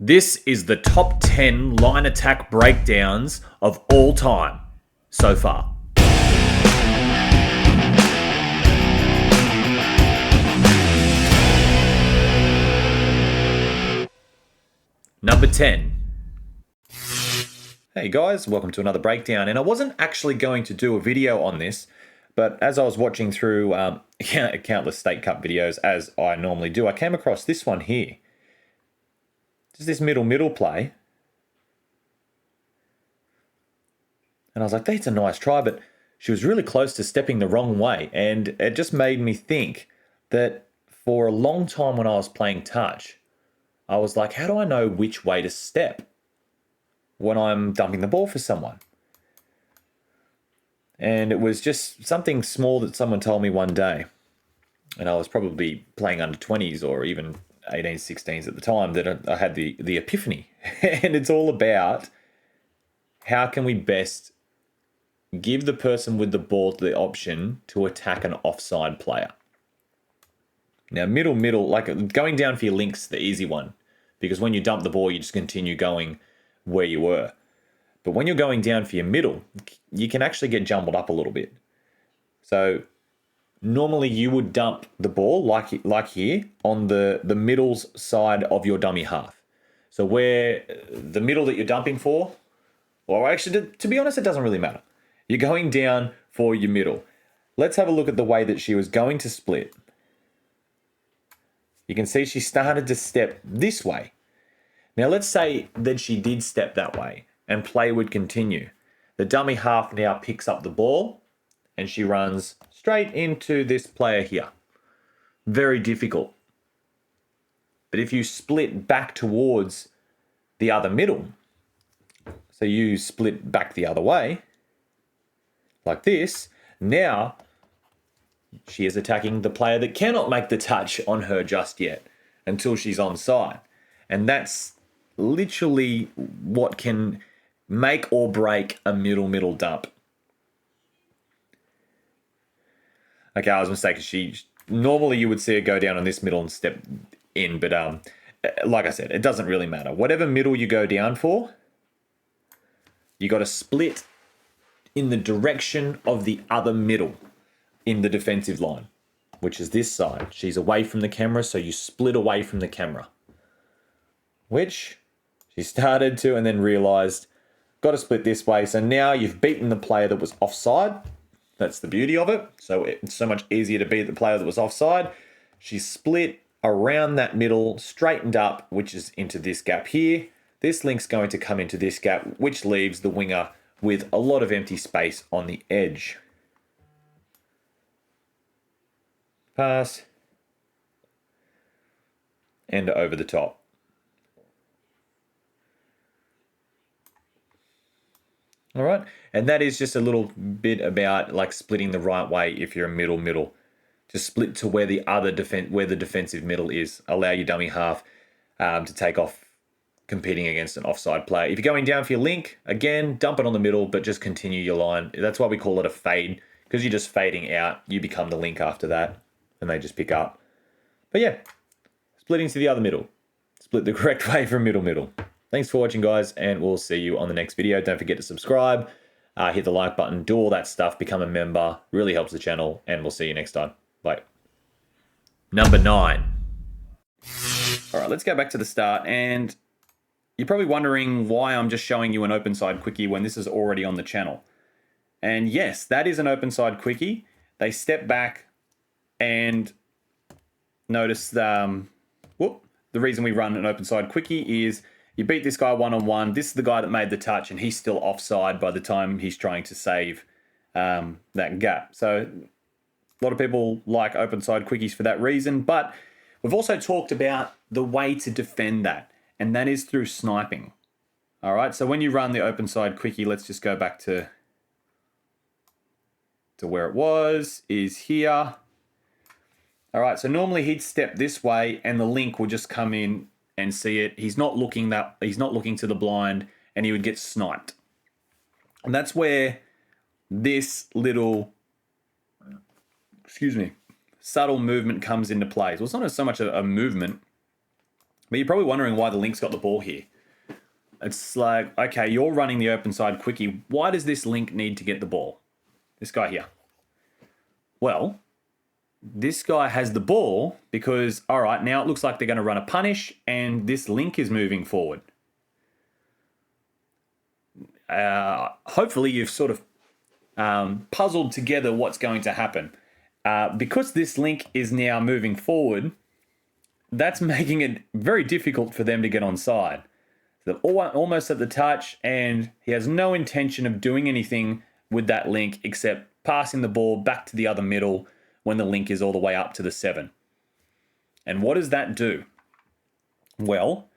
This is the top 10 line attack breakdowns of all time so far. Number 10. Hey guys, welcome to another breakdown. And I wasn't actually going to do a video on this, but as I was watching through countless State Cup videos, as I normally do, I came across this one here. Just this middle play. And I was like, that's a nice try, but she was really close to stepping the wrong way. And it just made me think that for a long time when I was playing touch, I was like, how do I know which way to step when I'm dumping the ball for someone? And it was just something small that someone told me one day. And I was probably playing under 20s or even 18s, 16s at the time, that I had the epiphany. And it's all about how can we best give the person with the ball the option to attack an offside player. Now, middle, like going down for your links, the easy one, because when you dump the ball, you just continue going where you were. But when you're going down for your middle, you can actually get jumbled up a little bit. So normally you would dump the ball like here on the middle's side of your dummy half. So where the middle that you're dumping for, or actually, to be honest, it doesn't really matter. You're going down for your middle. Let's have a look at the way that she was going to split. You can see she started to step this way. Now let's say that she did step that way and play would continue. The dummy half now picks up the ball and she runs straight into this player here. Very difficult. But if you split back towards the other middle, so you split back the other way, like this, now she is attacking the player that cannot make the touch on her just yet until she's onside. And that's literally what can make or break a middle dump. Okay, I was mistaken. Normally you would see her go down on this middle and step in, but like I said, it doesn't really matter. Whatever middle you go down for, you got to split in the direction of the other middle in the defensive line, which is this side. She's away from the camera, so you split away from the camera, which she started to and then realized, got to split this way. So now you've beaten the player that was offside. That's the beauty of it. So it's so much easier to beat the player that was offside. She split around that middle, straightened up, which is into this gap here. This link's going to come into this gap, which leaves the winger with a lot of empty space on the edge. Pass. And over the top. All right, and that is just a little bit about like splitting the right way if you're a middle. Just split to where the defensive middle is. Allow your dummy half to take off competing against an offside player. If you're going down for your link, again, dump it on the middle, but just continue your line. That's why we call it a fade, because you're just fading out. You become the link after that, and they just pick up. But yeah, splitting to the other middle. Split the correct way from middle. Thanks for watching, guys, and we'll see you on the next video. Don't forget to subscribe, hit the like button, do all that stuff, become a member. Really helps the channel, and we'll see you next time. Bye. Number 9. All right, let's go back to the start, and you're probably wondering why I'm just showing you an open side quickie when this is already on the channel. And yes, that is an open side quickie. They step back and notice the reason we run an open side quickie is you beat this guy one-on-one. This is the guy that made the touch, and he's still offside by the time he's trying to save that gap. So a lot of people like open side quickies for that reason, but we've also talked about the way to defend that, and that is through sniping. All right, so when you run the open side quickie, let's just go back to where it was, is here. All right, so normally he'd step this way, and the link will just come in and see it. He's not looking to the blind, and he would get sniped. And that's where this little, subtle movement comes into play. So it's not so much a movement, But you're probably wondering why the link's got the ball here. It's like, okay, you're running the open side quickie. Why does this link need to get the ball? This guy here. Well, this guy has the ball because, all right, now it looks like they're going to run a punish and this link is moving forward. Hopefully you've sort of puzzled together what's going to happen. Because this link is now moving forward, that's making it very difficult for them to get onside. They're almost at the touch, and he has no intention of doing anything with that link except passing the ball back to the other middle when the link is all the way up to the 7. And what does that do? Well,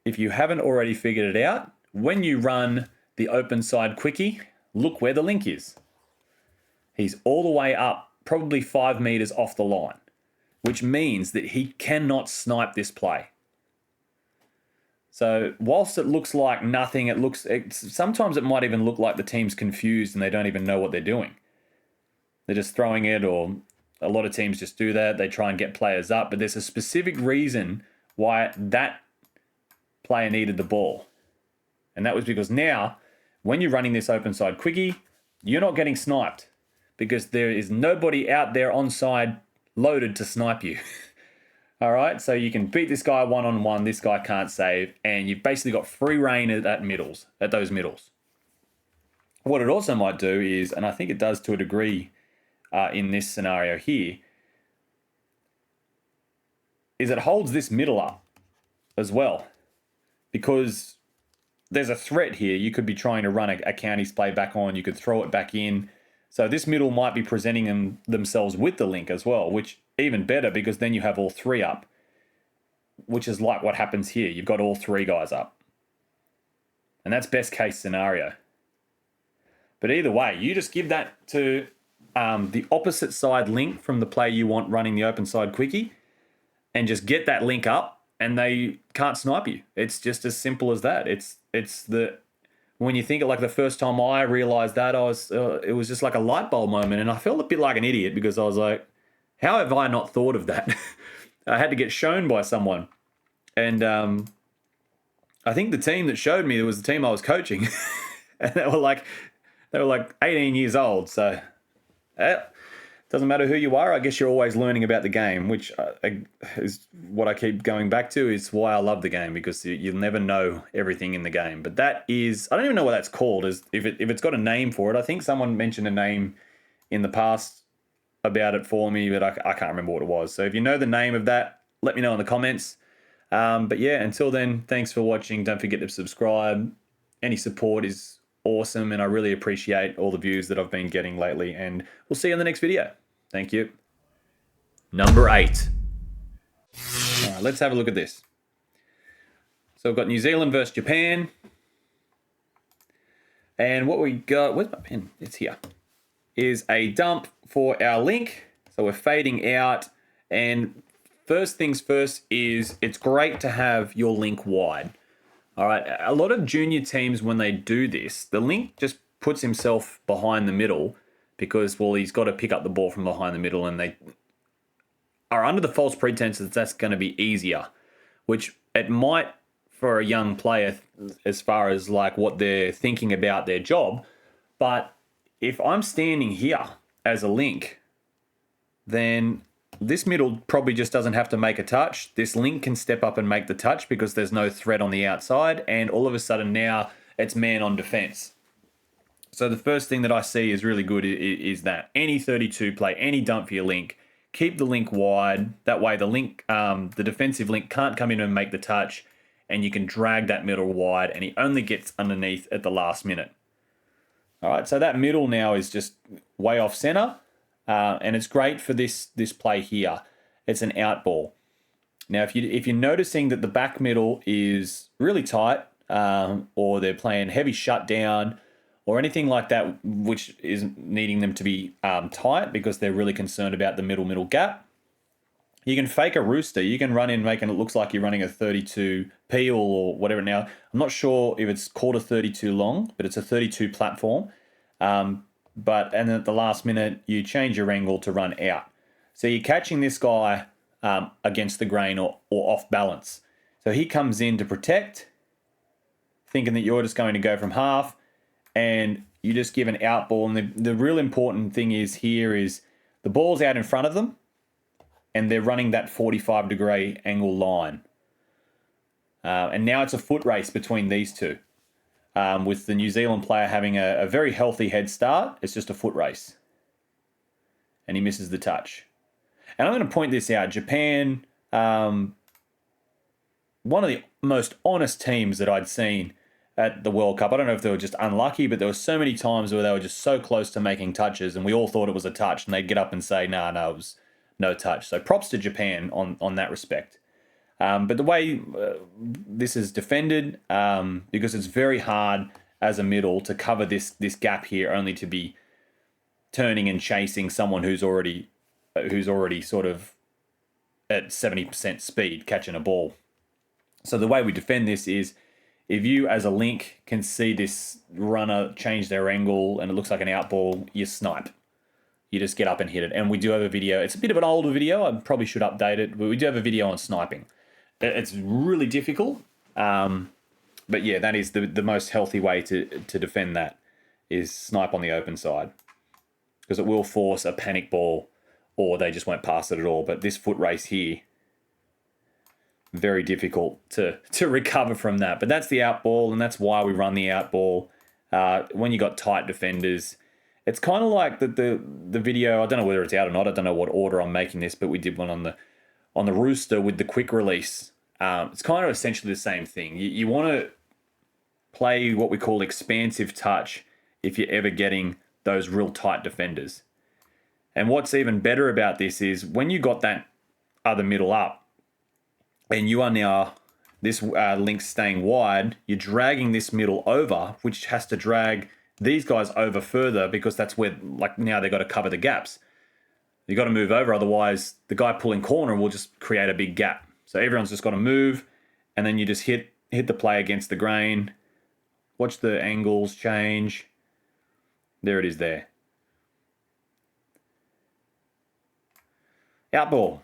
if you haven't already figured it out, when you run the open side quickie, look where the link is. He's all the way up, probably 5 meters off the line, which means that he cannot snipe this play. So whilst it looks like nothing, sometimes it might even look like the team's confused and they don't even know what they're doing. They're just throwing it, or a lot of teams just do that. They try and get players up, but there's a specific reason why that player needed the ball. And that was because now, when you're running this open side quickie, you're not getting sniped because there is nobody out there onside loaded to snipe you. All right, so you can beat this guy one-on-one, this guy can't save, and you've basically got free reign at those middles. What it also might do is, and I think it does to a degree in this scenario here, is it holds this middle up as well. Because there's a threat here. You could be trying to run a counties play back on, you could throw it back in. So this middle might be presenting themselves with the link as well, which even better because then you have all 3 up, which is like what happens here. You've got all 3 guys up. And that's best case scenario. But either way, you just give that to the opposite side link from the player you want running the open side quickie and just get that link up and they can't snipe you. It's just as simple as that. When you think of like the first time I realized that, it was just like a light bulb moment, and I felt a bit like an idiot because I was like, how have I not thought of that? I had to get shown by someone. And I think the team that showed me was the team I was coaching. And they were like 18 years old. So it doesn't matter who you are. I guess you're always learning about the game, which is what I keep going back to, is why I love the game, because you'll never know everything in the game. But that is, I don't even know what that's called. If it's got a name for it. I think someone mentioned a name in the past about it for me, but I can't remember what it was. So if you know the name of that, let me know in the comments. But yeah, until then, thanks for watching. Don't forget to subscribe. Any support is awesome, and I really appreciate all the views that I've been getting lately, and we'll see you in the next video. Thank you. Number 8. All right, let's have a look at this. So we've got New Zealand versus Japan. And what we got, where's my pen? It's here. Is a dump for our link. So we're fading out. And first things first is it's great to have your link wide. All right. A lot of junior teams, when they do this, the link just puts himself behind the middle because, well, he's got to pick up the ball from behind the middle, and they are under the false pretense that that's going to be easier, which it might for a young player as far as like what they're thinking about their job. But if I'm standing here as a link, then this middle probably just doesn't have to make a touch. This link can step up and make the touch because there's no threat on the outside. And all of a sudden now it's man on defense. So the first thing that I see is really good is that any 32 play, any dump for your link, keep the link wide. That way the link, the defensive link can't come in and make the touch, and you can drag that middle wide, and he only gets underneath at the last minute. All right, so that middle now is just way off center. And it's great for this play here. It's an out ball. Now, if you're noticing that the back middle is really tight, or they're playing heavy shutdown, or anything like that, which is needing them to be tight because they're really concerned about the middle gap, you can fake a rooster. You can run in making it looks like you're running a 32 peel or whatever. Now, I'm not sure if it's called a 32 long, but it's a 32 platform. And then at the last minute, you change your angle to run out. So you're catching this guy against the grain or off balance. So he comes in to protect, thinking that you're just going to go from half, and you just give an out ball. And the real important thing is here is the ball's out in front of them, and they're running that 45-degree angle line. And now it's a foot race between these two. With the New Zealand player having a very healthy head start, it's just a foot race. And he misses the touch. And I'm going to point this out. Japan, one of the most honest teams that I'd seen at the World Cup. I don't know if they were just unlucky, but there were so many times where they were just so close to making touches, and we all thought it was a touch, and they'd get up and say, no, it was no touch. So props to Japan on that respect. But the way this is defended, because it's very hard as a middle to cover this gap here, only to be turning and chasing someone who's already sort of at 70% speed catching a ball. So the way we defend this is, if you as a link can see this runner change their angle and it looks like an out ball, you snipe. You just get up and hit it. And we do have a video. It's a bit of an older video. I probably should update it. But we do have a video on sniping. It's really difficult. But yeah, that is the most healthy way to defend that, is snipe on the open side. Because it will force a panic ball, or they just won't pass it at all. But this foot race here, very difficult to recover from that. But that's the out ball, and that's why we run the out ball. When you got tight defenders, it's kind of like the video. I don't know whether it's out or not. I don't know what order I'm making this, but we did one on the Rooster with the quick release. It's kind of essentially the same thing. You want to play what we call expansive touch if you're ever getting those real tight defenders. And what's even better about this is when you got that other middle up, and you are now, this link staying wide, you're dragging this middle over, which has to drag these guys over further, because that's where, like, now they've got to cover the gaps. You've got to move over, otherwise the guy pulling corner will just create a big gap. So everyone's just got to move, and then you just hit the play against the grain. Watch the angles change. There it is there. Out ball.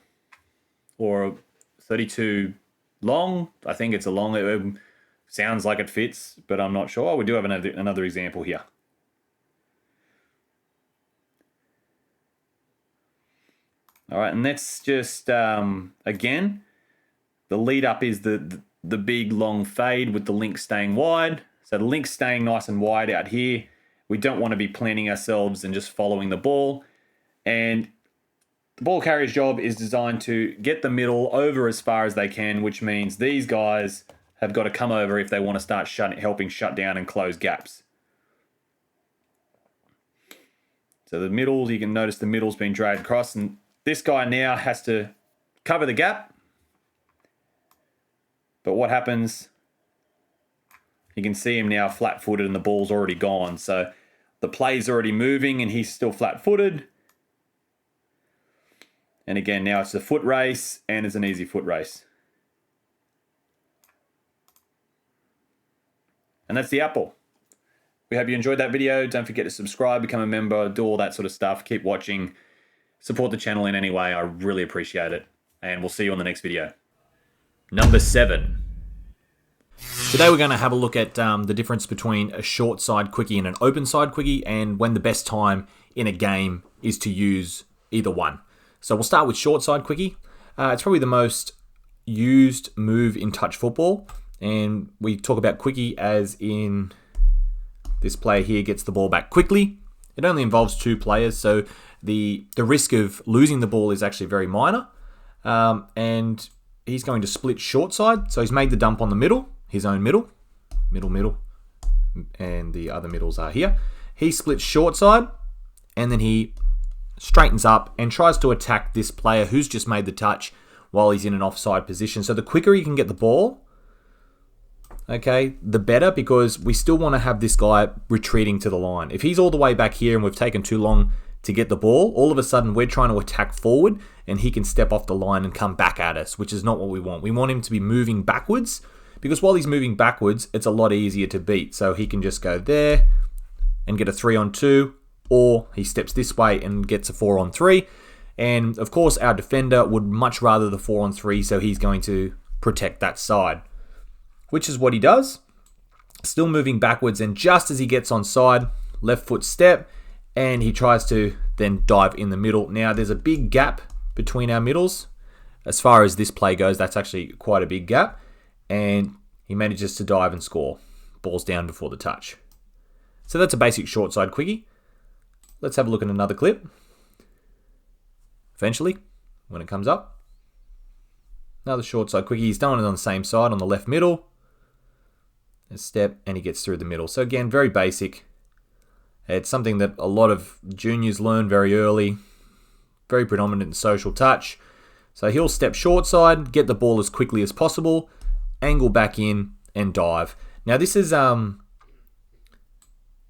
Or 32 long. I think it's a long. It sounds like it fits, but I'm not sure. We do have another example here. All right, and that's just, again, the lead up is the big long fade with the link staying wide. So the link's staying nice and wide out here. We don't want to be planting ourselves and just following the ball. And the ball carrier's job is designed to get the middle over as far as they can, which means these guys have got to come over if they want to start helping shut down and close gaps. So the middle, you can notice the middle's been dragged across, and this guy now has to cover the gap. But what happens? You can see him now flat-footed and the ball's already gone. So the play's already moving and he's still flat-footed. And again, now it's a foot race, and it's an easy foot race. And that's the apple. We hope you enjoyed that video. Don't forget to subscribe, become a member, do all that sort of stuff. Keep watching. Support the channel in any way. I really appreciate it. And we'll see you on the next video. Number 7. Today we're going to have a look at the difference between a short side quickie and an open side quickie, and when the best time in a game is to use either one. So we'll start with short side quickie. It's probably the most used move in touch football. And we talk about quickie as in this player here gets the ball back quickly. It only involves 2 players, so the risk of losing the ball is actually very minor. And he's going to split short side. So he's made the dump on the middle, his own middle, and the other middles are here. He splits short side, and then he straightens up and tries to attack this player who's just made the touch while he's in an offside position. So the quicker he can get the ball, okay, the better, because we still want to have this guy retreating to the line. If he's all the way back here and we've taken too long to get the ball, all of a sudden we're trying to attack forward and he can step off the line and come back at us, which is not what we want. We want him to be moving backwards, because while he's moving backwards, it's a lot easier to beat. So he can just go there and get a 3-on-2, or he steps this way and gets a 4-on-3. And of course, our defender would much rather the 4-on-3, so he's going to protect that side, which is what he does. Still moving backwards, and just as he gets onside, left foot step, and he tries to then dive in the middle. Now, there's a big gap between our middles. As far as this play goes, that's actually quite a big gap, and he manages to dive and score. Ball's down before the touch. So that's a basic short side quickie. Let's have a look at another clip. Eventually, when it comes up. Another short side quickie. He's done it on the same side, on the left middle. A step, and he gets through the middle. So again, very basic. It's something that a lot of juniors learn very early. Very predominant in social touch. So he'll step short side, get the ball as quickly as possible, angle back in, and dive. Now this is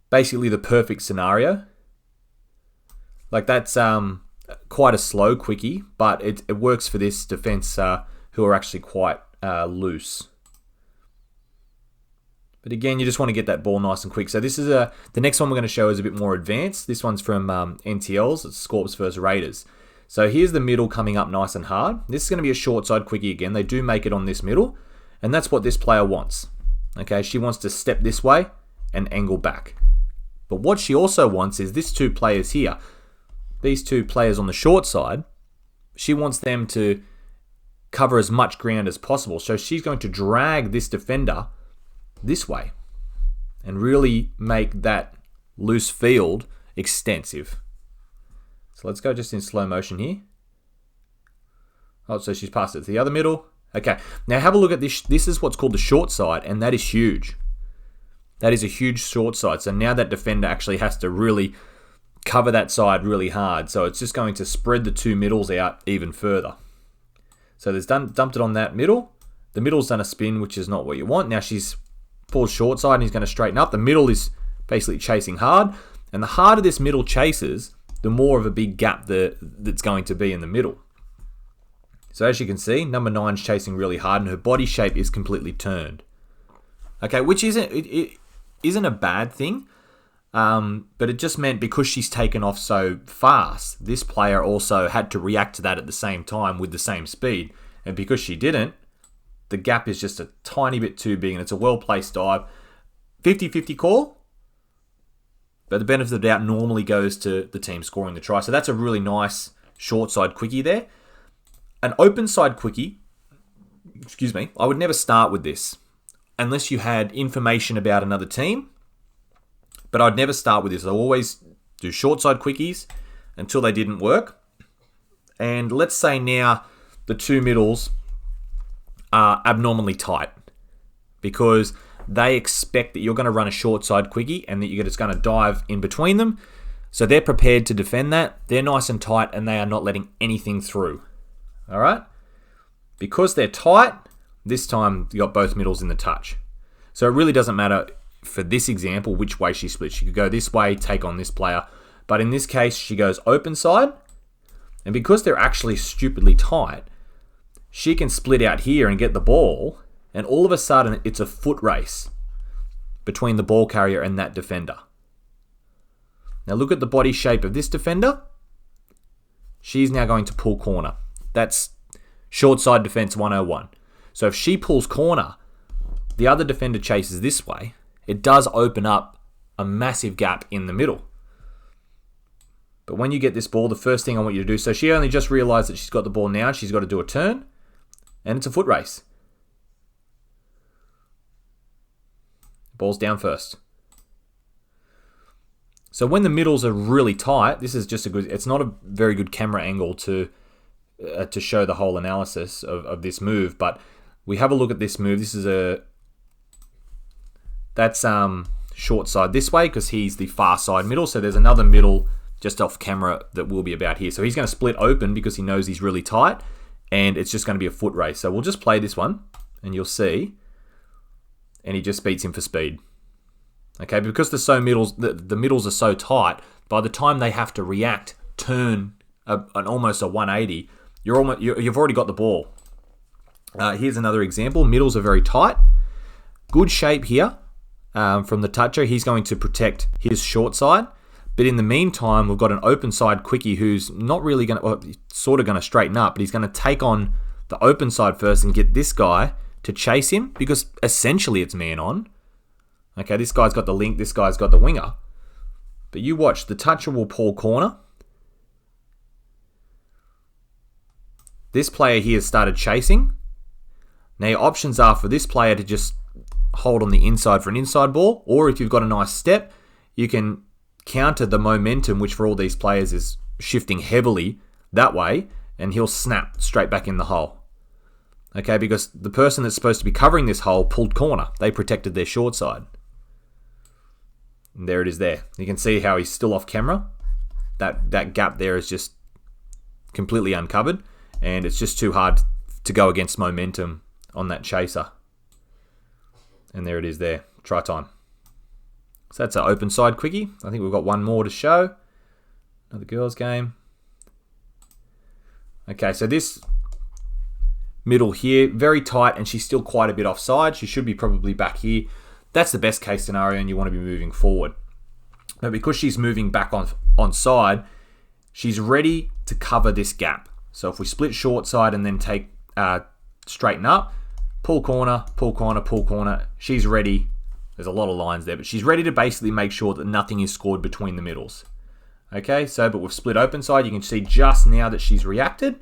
basically the perfect scenario. Like that's quite a slow quickie, but it works for this defense who are actually quite loose. But again, you just want to get that ball nice and quick. So this is the next one we're going to show is a bit more advanced. This one's from NTLs. It's Scorps versus Raiders. So here's the middle coming up nice and hard. This is going to be a short side quickie again. They do make it on this middle, and that's what this player wants. Okay, she wants to step this way and angle back. But what she also wants is these two players here. These two players on the short side, she wants them to cover as much ground as possible. So she's going to drag this defender this way and really make that loose field extensive. So let's go just in slow motion here. Oh, so she's passed it to the other middle. Okay, now have a look at this. This is what's called the short side, and that is huge. That is a huge short side. So now that defender actually has to really cover that side really hard. So it's just going to spread the two middles out even further. So there's dumped it on that middle. The middle's done a spin, which is not what you want. Now she's pulled short side and he's going to straighten up. The middle is basically chasing hard. And the harder this middle chases, the more of a big gap that's going to be in the middle. So as you can see, number 9's chasing really hard and her body shape is completely turned. Okay, which isn't a bad thing. But it just meant because she's taken off so fast, this player also had to react to that at the same time with the same speed. And because she didn't, the gap is just a tiny bit too big and it's a well-placed dive. 50-50 call, but the benefit of the doubt normally goes to the team scoring the try. So that's a really nice short side quickie there. An open side quickie, I would never start with this unless you had information about another team. But I'd never start with this. I always do short side quickies until they didn't work. And let's say now the two middles are abnormally tight because they expect that you're going to run a short side quickie and that you're just going to dive in between them. So they're prepared to defend that. They're nice and tight and they are not letting anything through. All right? Because they're tight, this time you got both middles in the touch. So it really doesn't matter for this example which way she splits. She could go this way, take on this player. But in this case, she goes open side. And because they're actually stupidly tight, she can split out here and get the ball. And all of a sudden, it's a foot race between the ball carrier and that defender. Now look at the body shape of this defender. She's now going to pull corner. That's short side defense 101. So if she pulls corner, the other defender chases this way, it does open up a massive gap in the middle. But when you get this ball, the first thing I want you to do, so she only just realized that she's got the ball now, she's got to do a turn, and it's a foot race. Ball's down first. So when the middles are really tight, this is just it's not a very good camera angle to show the whole analysis of this move, but we have a look at this move. This is that's short side this way because he's the far side middle. So there's another middle just off camera that will be about here. So he's going to split open because he knows he's really tight and it's just going to be a foot race. So we'll just play this one and you'll see. And he just beats him for speed. Okay, because the middles are so tight, by the time they have to react, turn an almost a 180, you've already got the ball. Here's another example. Middles are very tight. Good shape here from the toucher. He's going to protect his short side. But in the meantime, we've got an open side quickie who's not really going to, well, sort of going to straighten up, but he's going to take on the open side first and get this guy to chase him because essentially it's man on. Okay, this guy's got the link, this guy's got the winger. But you watch, the toucher will pull corner. This player here has started chasing. Now your options are for this player to just hold on the inside for an inside ball, or if you've got a nice step, you can counter the momentum, which for all these players is shifting heavily that way, and he'll snap straight back in the hole. Okay, because the person that's supposed to be covering this hole pulled corner. They protected their short side. And there it is there. You can see how he's still off camera. That gap there is just completely uncovered, and it's just too hard to go against momentum on that chaser. And there it is there. Try time. So that's an open side quickie. I think we've got one more to show. Another girls game. Okay, so this middle here, very tight, and she's still quite a bit offside. She should be probably back here. That's the best case scenario, and you want to be moving forward. But because she's moving back on side, she's ready to cover this gap. So if we split short side and then take straighten up, pull corner, pull corner, pull corner, she's ready. There's a lot of lines there, but she's ready to basically make sure that nothing is scored between the middles. Okay, so but we've split open side. You can see just now that she's reacted.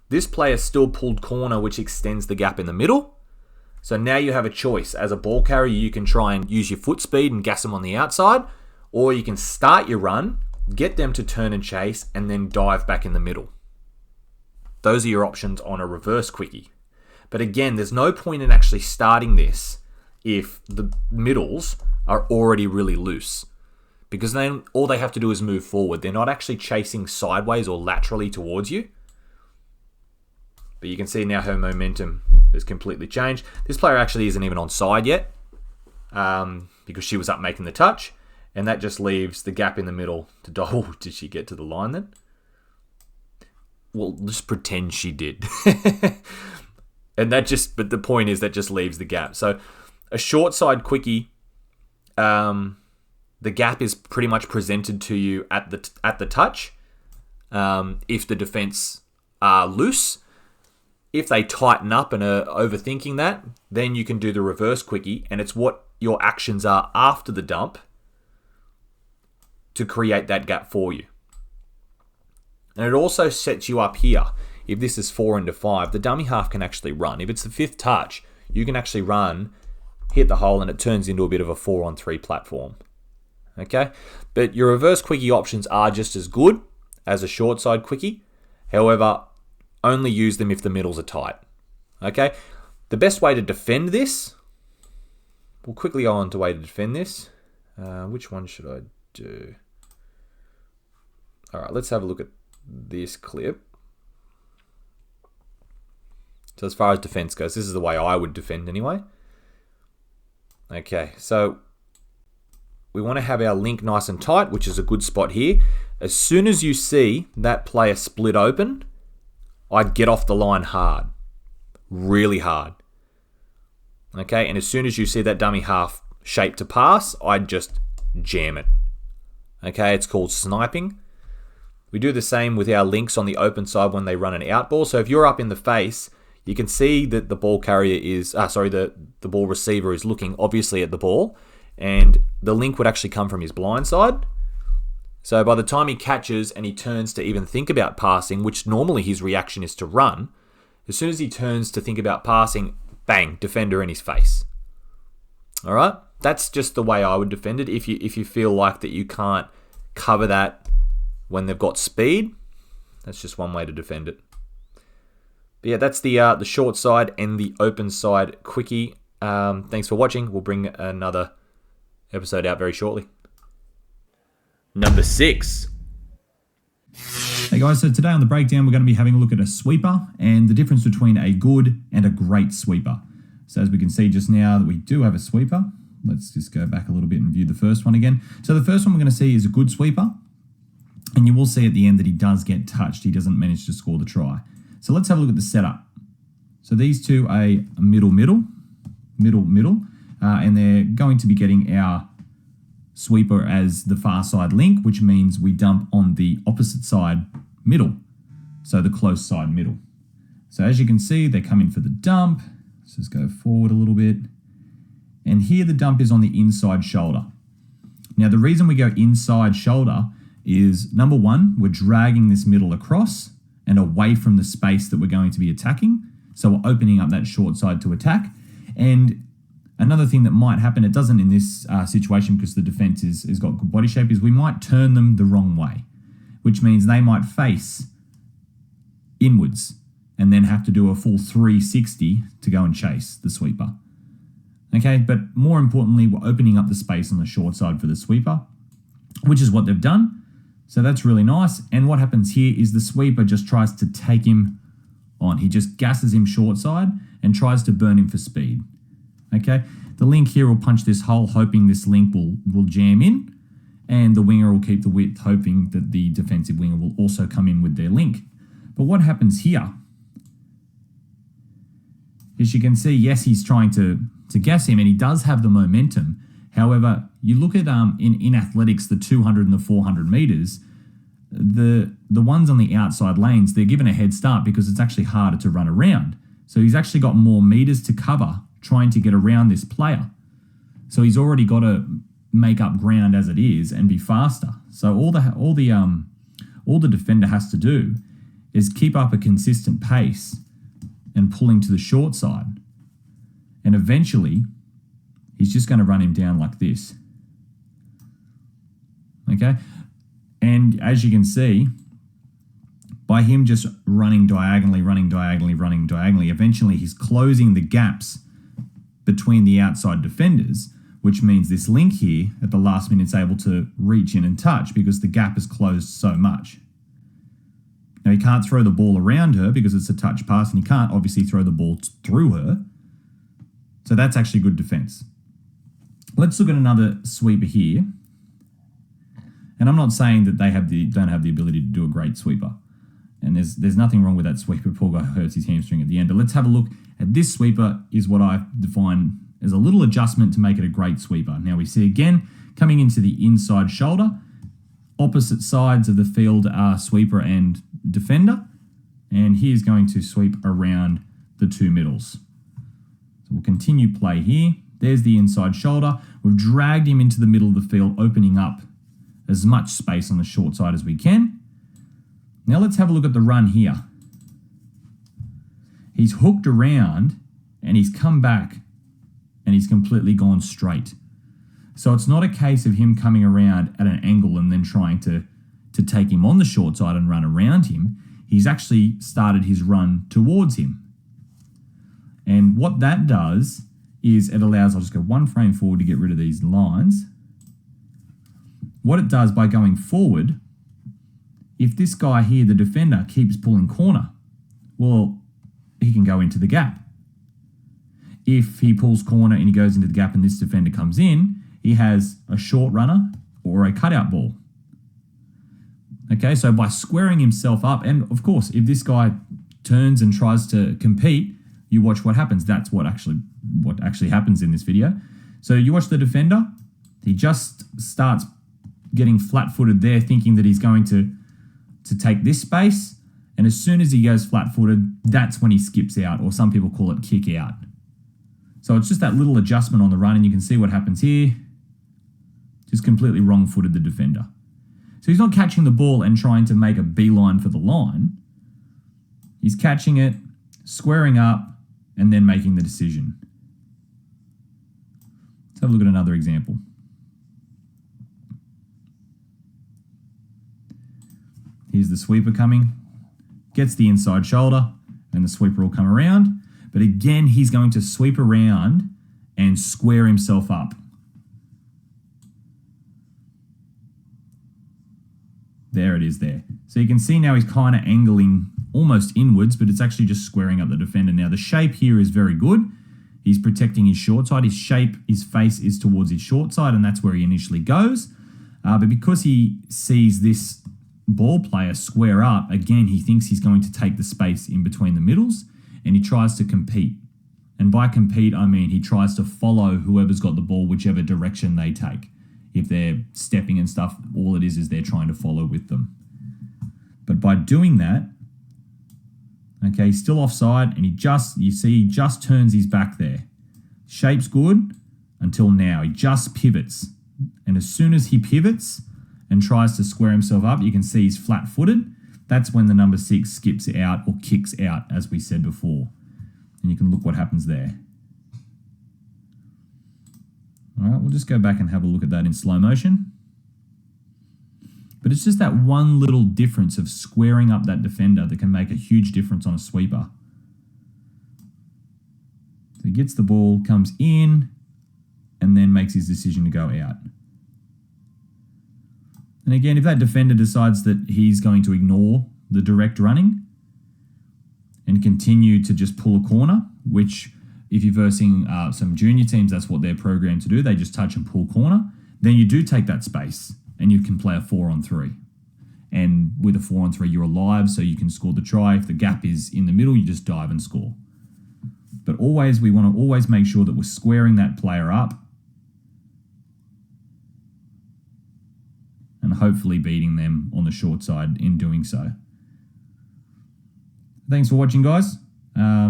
This player still pulled corner, which extends the gap in the middle. So now you have a choice. As a ball carrier, you can try and use your foot speed and gas them on the outside, or you can start your run, get them to turn and chase, and then dive back in the middle. Those are your options on a reverse quickie. But again, there's no point in actually starting this if the middles are already really loose, because then all they have to do is move forward. They're not actually chasing sideways or laterally towards you. But you can see now her momentum has completely changed. This player actually isn't even on side yet because she was up making the touch, and that just leaves the gap in the middle to die. Oh, did she get to the line then? Well, just pretend she did. And but the point is that just leaves the gap. So a short side quickie, the gap is pretty much presented to you at the touch. If the defense are loose, if they tighten up and are overthinking that, then you can do the reverse quickie, and it's what your actions are after the dump to create that gap for you. And it also sets you up here. If this is 4 into 5, the dummy half can actually run. If it's the 5th touch, you can actually run, hit the hole, and it turns into a bit of a 4-on-3 platform. Okay? But your reverse quickie options are just as good as a short side quickie. However, only use them if the middles are tight. Okay? The best way to defend this, we'll quickly go on to way to defend this. Which one should I do? All right, let's have a look at this clip. So as far as defense goes, this is the way I would defend anyway. Okay, so we want to have our link nice and tight, which is a good spot here. As soon as you see that player split open, I'd get off the line hard. Really hard. Okay, and as soon as you see that dummy half shape to pass, I'd just jam it. Okay, it's called sniping. We do the same with our links on the open side when they run an out ball. So if you're up in the face, you can see that the ball carrier is, the ball receiver is looking obviously at the ball, and the link would actually come from his blind side. So by the time he catches and he turns to even think about passing, which normally his reaction is to run, as soon as he turns to think about passing, bang, defender in his face. All right, that's just the way I would defend it. If you feel like that you can't cover that when they've got speed, that's just one way to defend it. But yeah, that's the short side and the open side quickie. Thanks for watching. We'll bring another episode out very shortly. Number 6. Hey guys, so today on the breakdown, we're going to be having a look at a sweeper and the difference between a good and a great sweeper. So as we can see just now that we do have a sweeper, let's just go back a little bit and view the first one again. So the first one we're going to see is a good sweeper. And you will see at the end that he does get touched. He doesn't manage to score the try. So let's have a look at the setup. So these two are middle, and they're going to be getting our sweeper as the far side link, which means we dump on the opposite side middle, so the close side middle. So as you can see, they come in for the dump. Let's just go forward a little bit. And here the dump is on the inside shoulder. Now the reason we go inside shoulder is, number one, we're dragging this middle across and away from the space that we're going to be attacking. So we're opening up that short side to attack. And another thing that might happen, it doesn't in this situation because the defense has got good body shape, is we might turn them the wrong way, which means they might face inwards and then have to do a full 360 to go and chase the sweeper. Okay, but more importantly, we're opening up the space on the short side for the sweeper, which is what they've done. So that's really nice. And what happens here is the sweeper just tries to take him on. He just gasses him short side and tries to burn him for speed. Okay, the link here will punch this hole, hoping this link will jam in, and the winger will keep the width, hoping that the defensive winger will also come in with their link. But what happens here, as you can see, yes, he's trying to gas him, and he does have the momentum. However, you look at in athletics, the 200 and the 400 meters, the ones on the outside lanes, they're given a head start because it's actually harder to run around. So he's actually got more meters to cover trying to get around this player. So he's already got to make up ground as it is and be faster. So all the defender has to do is keep up a consistent pace and pulling to the short side. And eventually, he's just going to run him down like this. Okay? And as you can see, by him just running diagonally, eventually he's closing the gaps between the outside defenders, which means this link here at the last minute is able to reach in and touch because the gap is closed so much. Now, he can't throw the ball around her because it's a touch pass, and he can't obviously throw the ball through her. So that's actually good defense. Let's look at another sweeper here. And I'm not saying that they don't have the ability to do a great sweeper. And there's nothing wrong with that sweeper. Poor guy hurts his hamstring at the end. But let's have a look at this sweeper, is what I define as a little adjustment to make it a great sweeper. Now we see again, coming into the inside shoulder, opposite sides of the field are sweeper and defender. And he's going to sweep around the two middles. So we'll continue play here. There's the inside shoulder. We've dragged him into the middle of the field, opening up as much space on the short side as we can. Now let's have a look at the run here. He's hooked around and he's come back and he's completely gone straight. So it's not a case of him coming around at an angle and then trying to take him on the short side and run around him. He's actually started his run towards him. And what that does is it allows, I'll just go one frame forward to get rid of these lines. What it does by going forward, if this guy here, the defender, keeps pulling corner, well, he can go into the gap. If he pulls corner and he goes into the gap and this defender comes in, he has a short runner or a cutout ball. Okay, so by squaring himself up, and of course, if this guy turns and tries to compete, you watch what happens. That's what actually happens in this video. So you watch the defender, he just starts getting flat-footed there, thinking that he's going to take this space, and as soon as he goes flat-footed, that's when he skips out, or some people call it kick out. So it's just that little adjustment on the run, and you can see what happens here. Just completely wrong-footed the defender. So he's not catching the ball and trying to make a beeline for the line. He's catching it, squaring up, and then making the decision. Let's have a look at another example. Here's the sweeper coming, gets the inside shoulder, and the sweeper will come around. But again, he's going to sweep around and square himself up. There it is there. So you can see now he's kind of angling almost inwards, but it's actually just squaring up the defender. Now the shape here is very good. He's protecting his short side. His face is towards his short side, and that's where he initially goes. But because he sees this ball player square up, again, he thinks he's going to take the space in between the middles, and he tries to compete. And by compete, I mean he tries to follow whoever's got the ball, whichever direction they take. if they're stepping and stuff, all it is they're trying to follow with them. But by doing that, okay, he's still offside, and he just turns his back there. Shape's good until now. He just pivots. And as soon as he pivots and tries to square himself up, you can see he's flat-footed. That's when the number 6 skips out or kicks out, as we said before. And you can look what happens there. All right, we'll just go back and have a look at that in slow motion. But it's just that one little difference of squaring up that defender that can make a huge difference on a sweeper. So he gets the ball, comes in, and then makes his decision to go out. And again, if that defender decides that he's going to ignore the direct running and continue to just pull a corner, which if you're versing some junior teams, that's what they're programmed to do. They just touch and pull corner. Then you do take that space and you can play a 4-on-3. And with a 4-on-3, you're alive, so you can score the try. If the gap is in the middle, you just dive and score. But always, we want to always make sure that we're squaring that player up and hopefully beating them on the short side in doing so. Thanks for watching, guys. I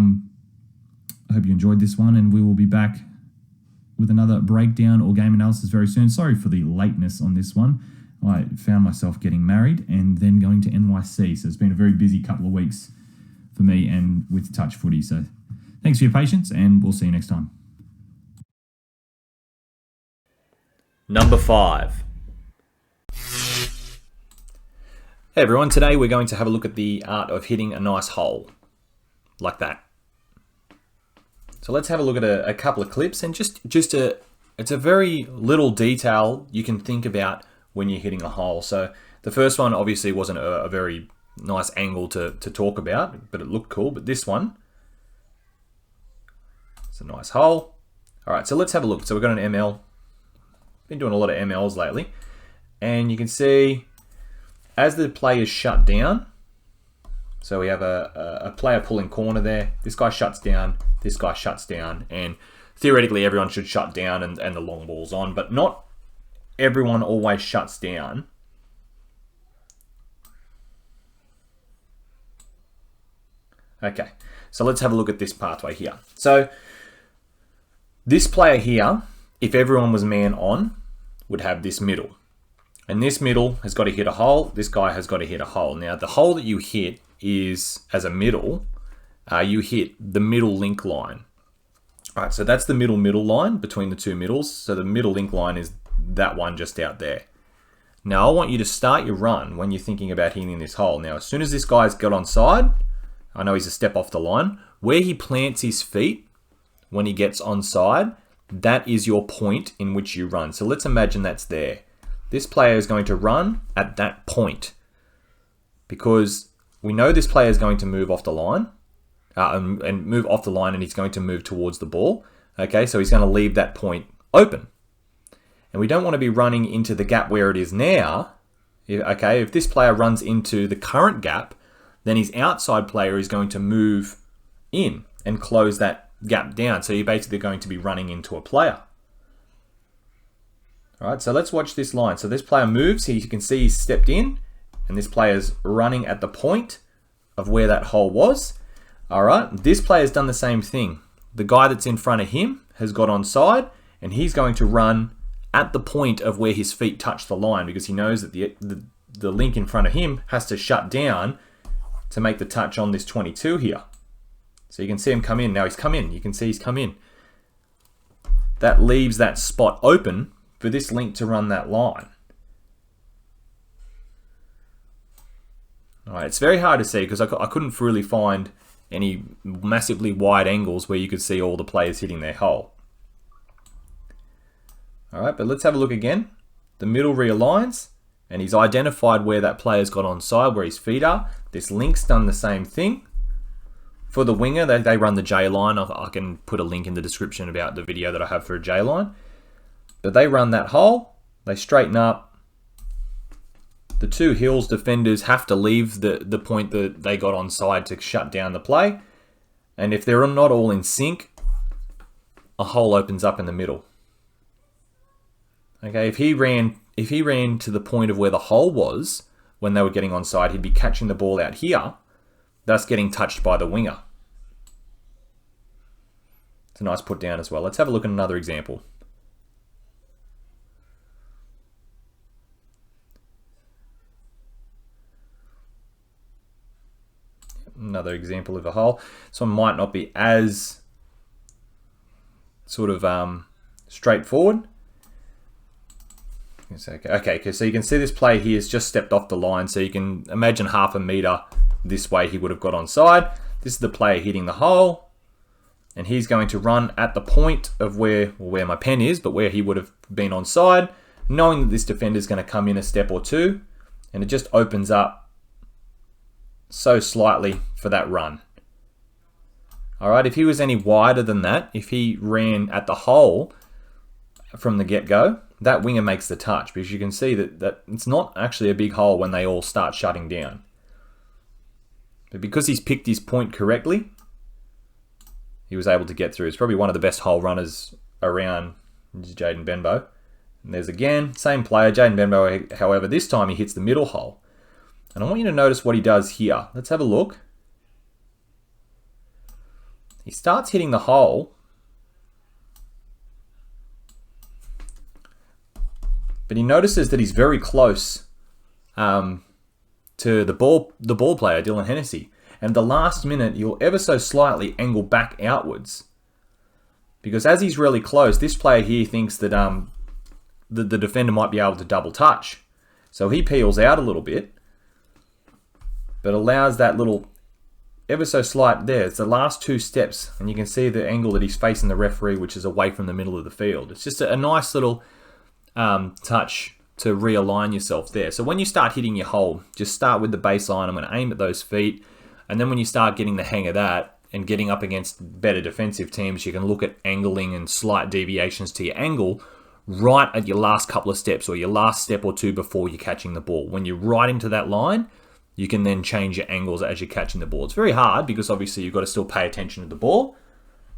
hope you enjoyed this one, and we will be back with another breakdown or game analysis very soon. Sorry for the lateness on this one. I found myself getting married and then going to NYC, so it's been a very busy couple of weeks for me and with touch footy. So thanks for your patience, and we'll see you next time. Number 5. Hey everyone, today we're going to have a look at the art of hitting a nice hole, like that. So let's have a look at a couple of clips, and it's a very little detail you can think about when you're hitting a hole. So the first one obviously wasn't a very nice angle to talk about, but it looked cool. But this one, it's a nice hole. All right, so let's have a look. So we've got an ML. Been doing a lot of MLs lately, and you can see as the play is shut down, so we have a player pulling corner there. This guy shuts down, this guy shuts down, and theoretically everyone should shut down and the long ball's on, but not everyone always shuts down. Okay, so let's have a look at this pathway here. So this player here, if everyone was man on, would have this middle. And this middle has got to hit a hole. This guy has got to hit a hole. Now, the hole that you hit is, as a middle, you hit the middle link line. All right, so that's the middle line between the two middles. So the middle link line is that one just out there. Now, I want you to start your run when you're thinking about hitting this hole. Now, as soon as this guy's got onside, I know he's a step off the line, where he plants his feet when he gets onside, that is your point in which you run. So let's imagine that's there. This player is going to run at that point because we know this player is going to move off the line and move off the line, and he's going to move towards the ball. Okay, so he's going to leave that point open. And we don't want to be running into the gap where it is now. Okay, if this player runs into the current gap, then his outside player is going to move in and close that gap down. So you're basically going to be running into a player. All right, so let's watch this line. So this player moves, you can see he's stepped in, and this player's running at the point of where that hole was. All right, this player's done the same thing. The guy that's in front of him has got onside, and he's going to run at the point of where his feet touch the line because he knows that the link in front of him has to shut down to make the touch on this 22 here. So you can see him come in. Now he's come in. You can see he's come in. That leaves that spot open for this link to run that line. All right, it's very hard to see because I couldn't really find any massively wide angles where you could see all the players hitting their hole. All right, but let's have a look again. The middle realigns, and he's identified where that player's got onside, where his feet are. This link's done the same thing. For the winger, they run the J line. I can put a link in the description about the video that I have for a J line. But they run that hole, they straighten up. The two Hills defenders have to leave the point that they got onside to shut down the play. And if they're not all in sync, a hole opens up in the middle. Okay, if he ran to the point of where the hole was when they were getting onside, he'd be catching the ball out here, thus getting touched by the winger. It's a nice put down as well. Let's have a look at another example. Another example of a hole. This one might not be as sort of straightforward. Okay, so you can see this play here has just stepped off the line, so you can imagine half a meter this way he would have got onside. This is the player hitting the hole, and he's going to run at the point of where my pen is, but where he would have been onside, knowing that this defender is going to come in a step or two, and it just opens up so slightly for that run. All right, if he was any wider than that, if he ran at the hole from the get-go, that winger makes the touch, because you can see that it's not actually a big hole when they all start shutting down. But because he's picked his point correctly, he was able to get through. It's probably one of the best hole runners around. This is Jaden Benbow. And there's again, same player, Jaden Benbow, however, this time he hits the middle hole. And I want you to notice what he does here. Let's have a look. He starts hitting the hole, but he notices that he's very close to the ball player, Dylan Hennessy. And the last minute, he'll ever so slightly angle back outwards. Because as he's really close, this player here thinks that the defender might be able to double touch. So he peels out a little bit, but allows that little ever so slight there. It's the last two steps, and you can see the angle that he's facing the referee, which is away from the middle of the field. It's just a nice little touch to realign yourself there. So when you start hitting your hole, just start with the baseline. I'm going to aim at those feet, and then when you start getting the hang of that and getting up against better defensive teams, you can look at angling and slight deviations to your angle right at your last couple of steps, or your last step or two before you're catching the ball. When you're right into that line, you can then change your angles as you're catching the ball. It's very hard because obviously you've got to still pay attention to the ball.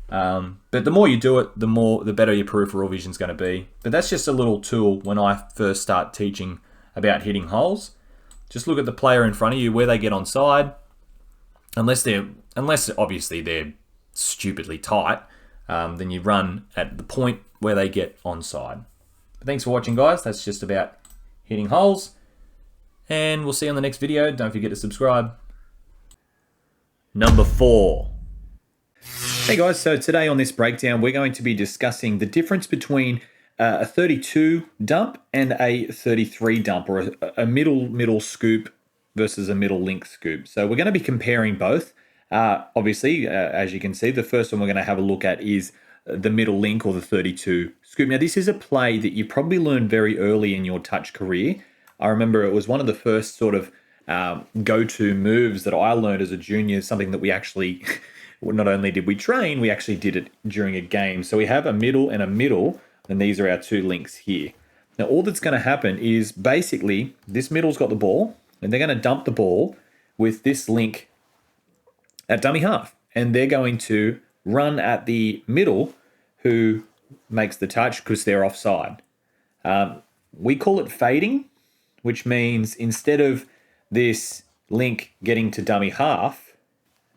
But the more you do it, the better your peripheral vision is going to be. But that's just a little tool when I first start teaching about hitting holes. Just look at the player in front of you, where they get onside. Unless obviously they're stupidly tight, then you run at the point where they get onside. But thanks for watching, guys. That's just about hitting holes. And we'll see you on the next video. Don't forget to subscribe. Number 4. Hey guys, so today on this breakdown, we're going to be discussing the difference between a 32 dump and a 33 dump, or a middle scoop versus a middle link scoop. So we're going to be comparing both. Obviously, as you can see, the first one we're going to have a look at is the middle link, or the 32 scoop. Now, this is a play that you probably learned very early in your touch career. I remember it was one of the first sort of go-to moves that I learned as a junior, something that we actually, not only did we train, we actually did it during a game. So we have a middle, and these are our two links here. Now, all that's going to happen is basically this middle's got the ball, and they're going to dump the ball with this link at dummy half. And they're going to run at the middle who makes the touch because they're offside. We call it fading, which means instead of this link getting to dummy half,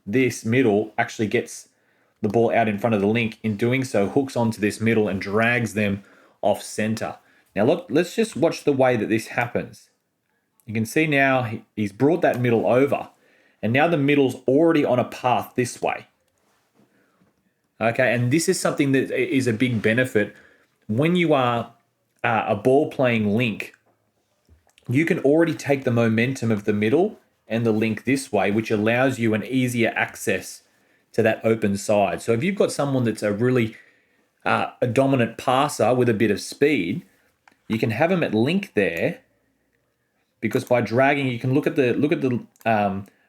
this middle actually gets the ball out in front of the link. In doing so, hooks onto this middle and drags them off center. Now look, let's just watch the way that this happens. You can see now he's brought that middle over, and now the middle's already on a path this way. Okay, and this is something that is a big benefit when you are a ball playing link. You can already take the momentum of the middle and the link this way, which allows you an easier access to that open side. So if you've got someone that's a really a dominant passer with a bit of speed, you can have them at link there, because by dragging, you can look at the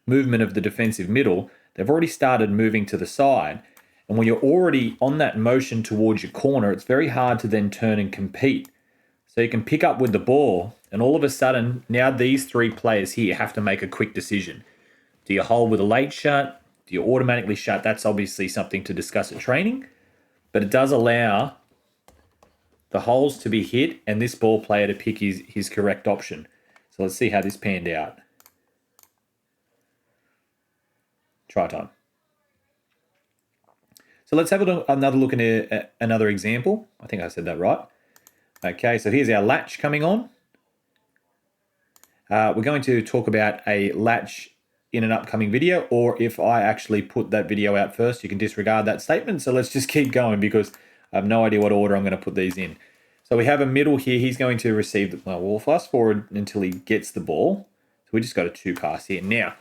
movement of the defensive middle. They've already started moving to the side, and when you're already on that motion towards your corner, it's very hard to then turn and compete. So you can pick up with the ball, and all of a sudden, now these three players here have to make a quick decision. Do you hold with a late shut? Do you automatically shut? That's obviously something to discuss at training, but it does allow the holes to be hit and this ball player to pick his correct option. So let's see how this panned out. Try time. So let's have another look at another example. I think I said that right. Okay, so here's our latch coming on. We're going to talk about a latch in an upcoming video, or if I actually put that video out first, you can disregard that statement. So let's just keep going because I have no idea what order I'm going to put these in. So we have a middle here. He's going to receive the well, we'll fast forward until he gets the ball. So we just got a 2 pass here. Now,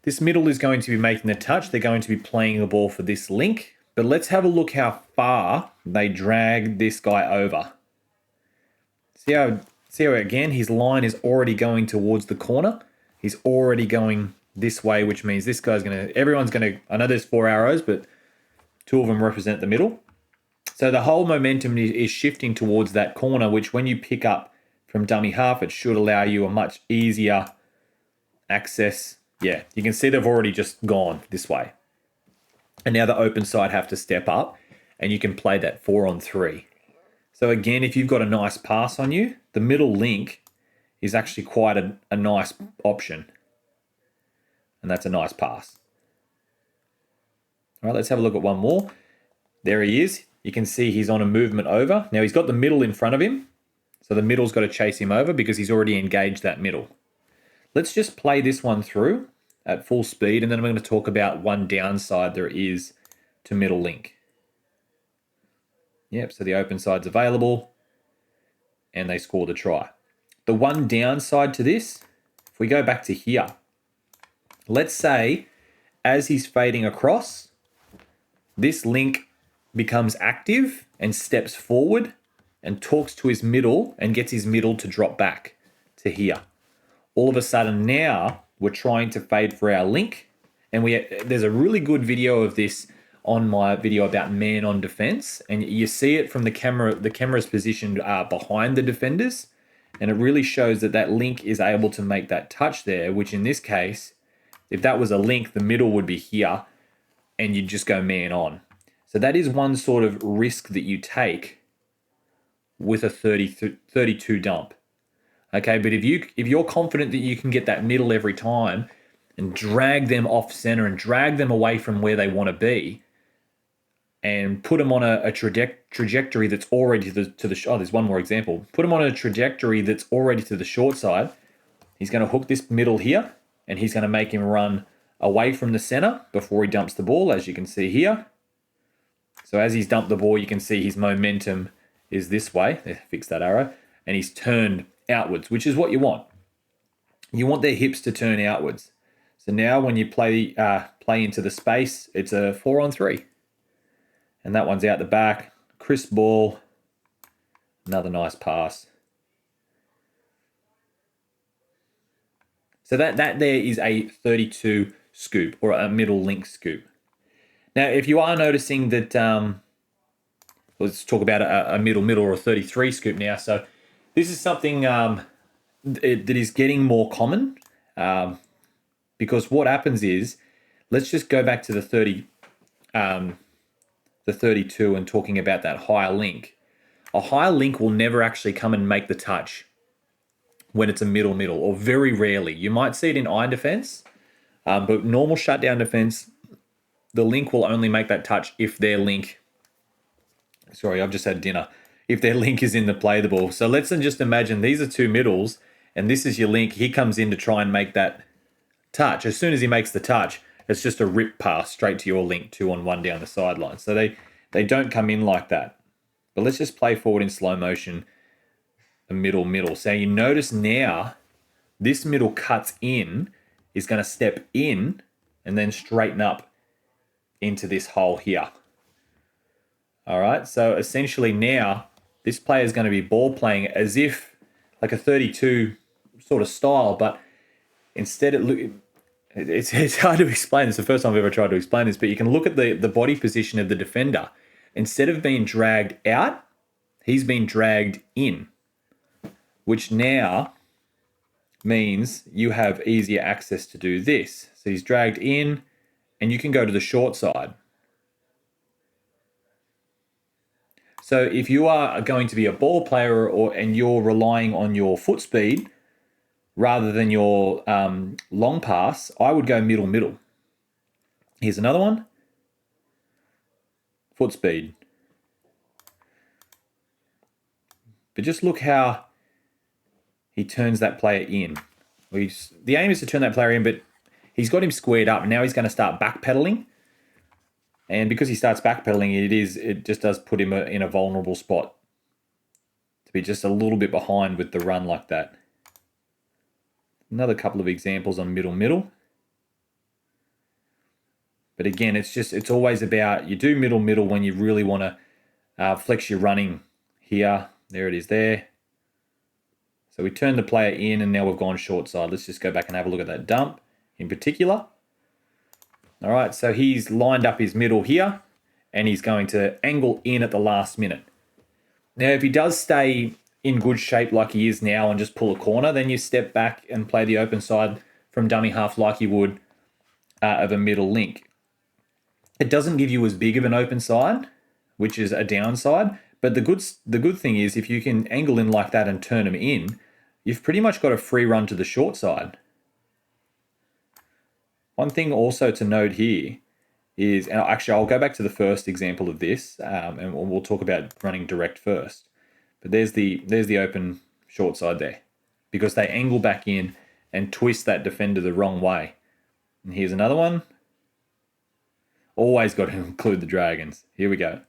this middle is going to be making the touch. They're going to be playing the ball for this link. But let's have a look how far they drag this guy over. See how again, his line is already going towards the corner. He's already going this way, which means this guy's everyone's going to, I know there's 4 arrows, but 2 of them represent the middle. So the whole momentum is shifting towards that corner, which when you pick up from dummy half, it should allow you a much easier access. Yeah, you can see they've already just gone this way. And now the open side have to step up and you can play that 4-on-3. So again, if you've got a nice pass on you, the middle link is actually quite a nice option. And that's a nice pass. All right, let's have a look at one more. There he is. You can see he's on a movement over. Now he's got the middle in front of him. So the middle's got to chase him over because he's already engaged that middle. Let's just play this one through at full speed, and then I'm going to talk about one downside there is to middle link. Yep, so the open side's available, and they score the try. The one downside to this, if we go back to here, let's say as he's fading across, this link becomes active and steps forward and talks to his middle and gets his middle to drop back to here. All of a sudden now we're trying to fade for our link, and there's a really good video of this on my video about man on defense, and you see it from the camera. The camera's positioned behind the defenders, and it really shows that link is able to make that touch there, which in this case, if that was a link, the middle would be here and you'd just go man on. So that is one sort of risk that you take with a 32 dump. Okay, but if you're confident that you can get that middle every time and drag them off center and drag them away from where they want to be and put them on a trajectory that's already to the oh, there's one more example. Put them on a trajectory that's already to the short side. He's going to hook this middle here and he's going to make him run away from the center before he dumps the ball, as you can see here. So as he's dumped the ball, you can see his momentum is this way. Fix that arrow. And he's turned outwards, which is what you want. You want their hips to turn outwards. So now when you play into the space, it's a 4-on-3. And that one's out the back. Crisp ball. Another nice pass. So that there is a 32 scoop, or a middle link scoop. Now, if you are noticing that, let's talk about a middle or a 33 scoop now. So this is something that is getting more common because what happens is, let's just go back to the 32 and talking about that higher link. A higher link will never actually come and make the touch when it's a middle, or very rarely. You might see it in eye defense, but normal shutdown defense, the link will only make that touch if their link, sorry, I've just had dinner, if their link is in the play the ball. So let's just imagine these are 2 middles and this is your link. He comes in to try and make that touch. As soon as he makes the touch, it's just a rip pass straight to your link, 2-on-1 down the sideline. So they don't come in like that. But let's just play forward in slow motion, a middle. So you notice now this middle cuts in, is going to step in and then straighten up into this hole here. All right, so essentially now this player is going to be ball playing as if like a 32 sort of style, but instead it's hard to explain. It's the first time I've ever tried to explain this, but you can look at the body position of the defender. Instead of being dragged out, he's been dragged in, which now means you have easier access to do this. So he's dragged in, and you can go to the short side. So if you are going to be a ball player and you're relying on your foot speed rather than your long pass, I would go middle. Here's another one. Foot speed. But just look how he turns that player in. The aim is to turn that player in, but he's got him squared up. Now he's going to start backpedaling. And because he starts backpedaling, it just does put him in a vulnerable spot to be just a little bit behind with the run like that. Another couple of examples on middle. But again, it's always about, you do middle when you really want to flex your running here. There it is there. So we turn the player in and now we've gone short side. Let's just go back and have a look at that dump in particular. All right, so he's lined up his middle here and he's going to angle in at the last minute. Now, if he does stay in good shape like he is now and just pull a corner, then you step back and play the open side from dummy half like you would of a middle link. It doesn't give you as big of an open side, which is a downside, but the good thing is if you can angle in like that and turn him in, you've pretty much got a free run to the short side. One thing also to note here is, and actually I'll go back to the first example of this, and we'll talk about running direct first. But there's the open short side there, because they angle back in and twist that defender the wrong way. And here's another one. Always got to include the Dragons. Here we go.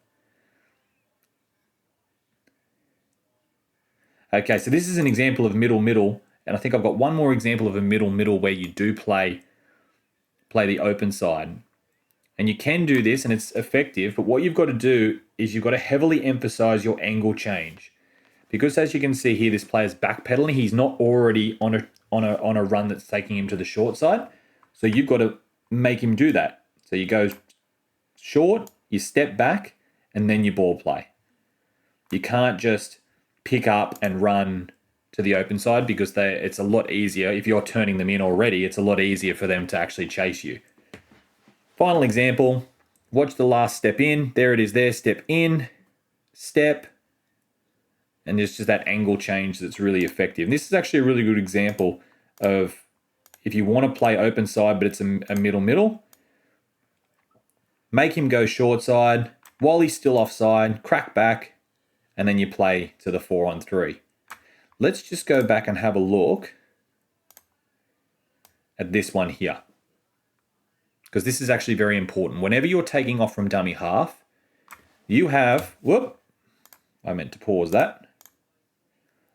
Okay, so this is an example of middle, and I think I've got one more example of a middle where you do play the open side. And you can do this and it's effective, but what you've got to do is you've got to heavily emphasize your angle change. Because as you can see here, this player's backpedaling. He's not already on a run that's taking him to the short side. So you've got to make him do that. So you go short, you step back, and then you ball play. You can't just pick up and run to the open side because it's a lot easier. If you're turning them in already, it's a lot easier for them to actually chase you. Final example, watch the last step in. There it is there, step in, step, and there's just that angle change that's really effective. And this is actually a really good example of if you want to play open side, but it's a middle, make him go short side while he's still offside, crack back, and then you play to the 4-on-3. Let's just go back and have a look at this one here, because this is actually very important. Whenever you're taking off from dummy half, you have, I meant to pause that.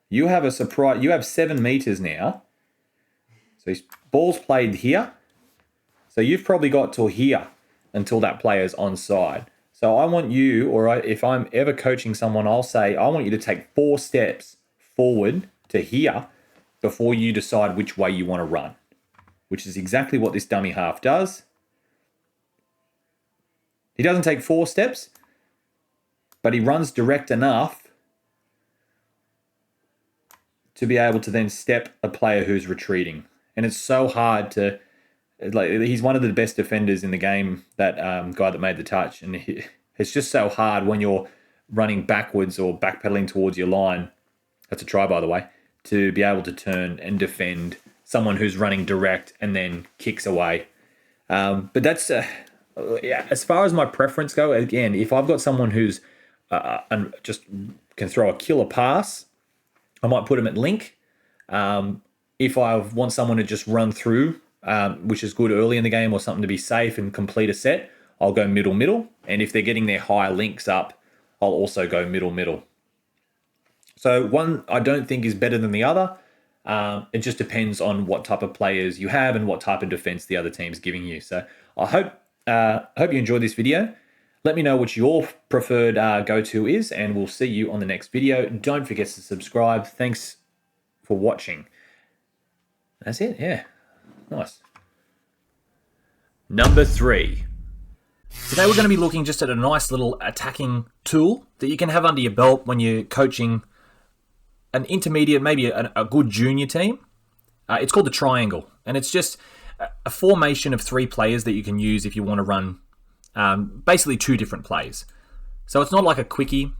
You have a surprise, you have 7 meters now. So his ball's played here. So you've probably got till here until that player's onside. So I want you, or if I'm ever coaching someone, I'll say, I want you to take 4 steps forward to here before you decide which way you want to run, which is exactly what this dummy half does. He doesn't take 4 steps, but he runs direct enough to be able to then step a player who's retreating. And it's so hard to, like, he's one of the best defenders in the game, that guy that made the touch. And it's just so hard when you're running backwards or backpedaling towards your line. That's a try, by the way, to be able to turn and defend someone who's running direct and then kicks away. But that's, as far as my preference go, again, if I've got someone who's just can throw a killer pass, I might put him at link. If I want someone to just run through, which is good early in the game, or something to be safe and complete a set, I'll go middle. And if they're getting their high links up, I'll also go middle. So one I don't think is better than the other. It just depends on what type of players you have and what type of defense the other team's giving you. So I hope you enjoyed this video. Let me know what your preferred go-to is, and we'll see you on the next video. Don't forget to subscribe. Thanks for watching. That's it, yeah. Nice. Number 3. Today we're going to be looking just at a nice little attacking tool that you can have under your belt when you're coaching an intermediate, maybe a good junior team. It's called the triangle, and it's just a formation of 3 players that you can use if you want to run basically 2 different plays. So it's not like a quickie.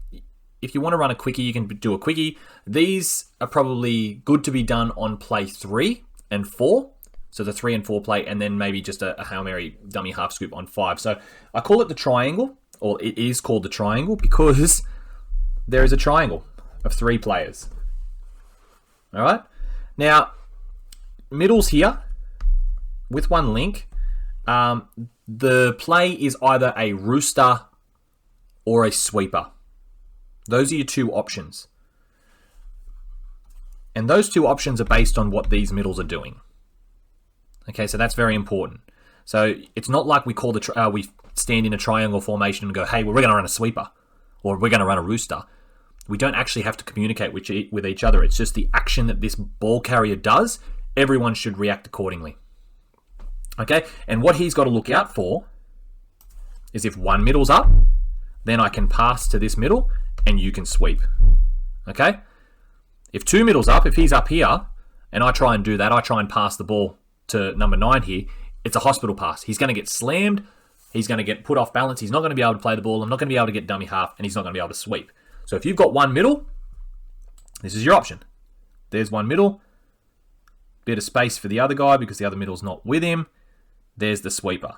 if you want to run a quickie, you can do a quickie. These are probably good to be done on play 3 and 4. So the 3 and 4 play, and then maybe just a Hail Mary dummy half scoop on 5. So I call it the triangle, or it is called the triangle because there is a triangle of 3 players. All right. Now, middles here with 1 link. The play is either a rooster or a sweeper. Those are your 2 options. And those 2 options are based on what these middles are doing. Okay, so that's very important. So it's not like we call we stand in a triangle formation and go, hey, well, we're going to run a sweeper or we're going to run a rooster. We don't actually have to communicate with each other. It's just the action that this ball carrier does. Everyone should react accordingly. Okay, and what he's got to look out for is if 1 middle's up, then I can pass to this middle and you can sweep. Okay? If 2 middle's up, if he's up here and I try and do that, I try and pass the ball to number 9 here, it's a hospital pass. He's going to get slammed. He's going to get put off balance. He's not going to be able to play the ball. I'm not going to be able to get dummy half, and he's not going to be able to sweep. So if you've got 1 middle, this is your option. There's 1 middle. Bit of space for the other guy because the other middle's not with him. There's the sweeper.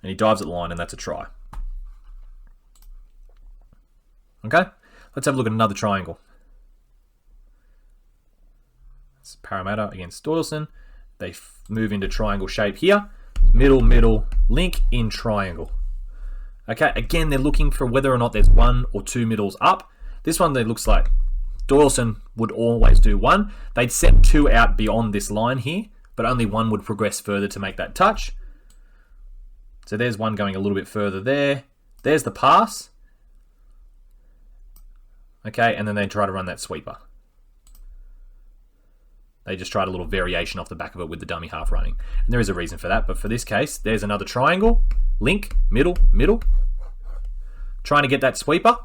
And he dives at the line, and that's a try. Okay? Let's have a look at another triangle. It's Parramatta against Doyleson. They move into triangle shape here. Middle, middle, link in triangle. Okay, again, they're looking for whether or not there's 1 or 2 middles up. This one, it looks like Doyleson would always do 1. They'd set 2 out beyond this line here, but only 1 would progress further to make that touch. So there's 1 going a little bit further there. There's the pass. Okay, and then they try to run that sweeper. They just tried a little variation off the back of it with the dummy half running. And there is a reason for that, but for this case, there's another triangle. Link, middle, middle. Trying to get that sweeper.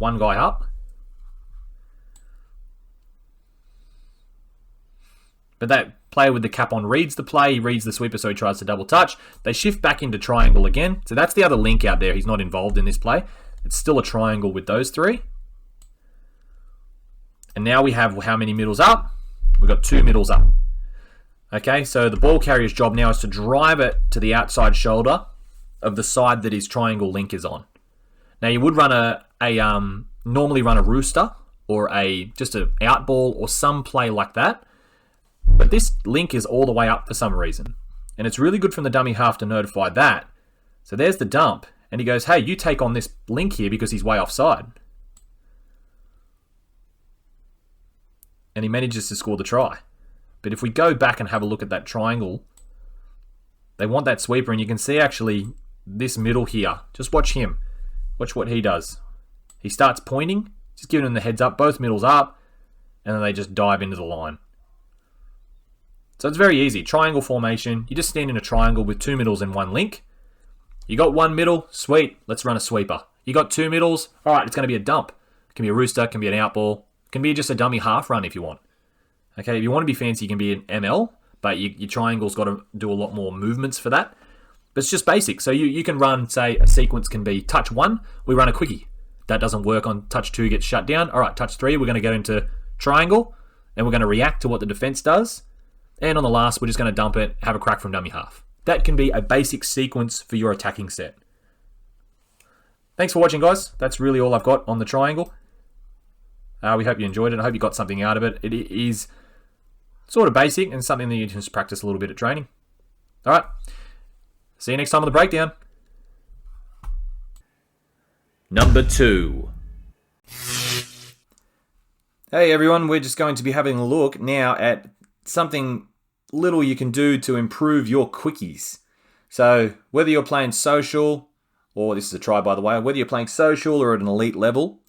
1 guy up. But that player with the cap on reads the play. He reads the sweeper, so he tries to double touch. They shift back into triangle again. So that's the other link out there. He's not involved in this play. It's still a triangle with those 3. And now we have how many middles up? We've got 2 middles up. Okay, so the ball carrier's job now is to drive it to the outside shoulder of the side that his triangle link is on. Now you would run normally run a rooster or just an out ball or some play like that. But this link is all the way up for some reason. And it's really good from the dummy half to notify that. So there's the dump. And he goes, hey, you take on this link here because he's way offside. And he manages to score the try. But if we go back and have a look at that triangle, they want that sweeper. And you can see actually this middle here. Just watch him. Watch what he does. He starts pointing, just giving them the heads up. Both middles up. And then they just dive into the line. So it's very easy. Triangle formation. You just stand in a triangle with 2 middles and 1 link. You got 1 middle. Sweet. Let's run a sweeper. You got 2 middles. All right, it's going to be a dump. It can be a rooster. It can be an out ball. It can be just a dummy half run if you want. Okay, if you want to be fancy, you can be an ML, but your triangle's got to do a lot more movements for that. But it's just basic. So you can run, say, a sequence can be touch 1, we run a quickie. That doesn't work on touch 2, gets shut down. All right, touch 3, we're going to go into triangle, and we're going to react to what the defense does. And on the last, we're just going to dump it, have a crack from dummy half. That can be a basic sequence for your attacking set. Thanks for watching, guys. That's really all I've got on the triangle. We hope you enjoyed it. I hope you got something out of it. It is sort of basic and something that you can just practice a little bit at training. All right. See you next time on the breakdown. Number 2. Hey everyone, we're just going to be having a look now at something little you can do to improve your quickies. So whether you're playing social, or this is a try by the way, whether you're playing social or at an elite level,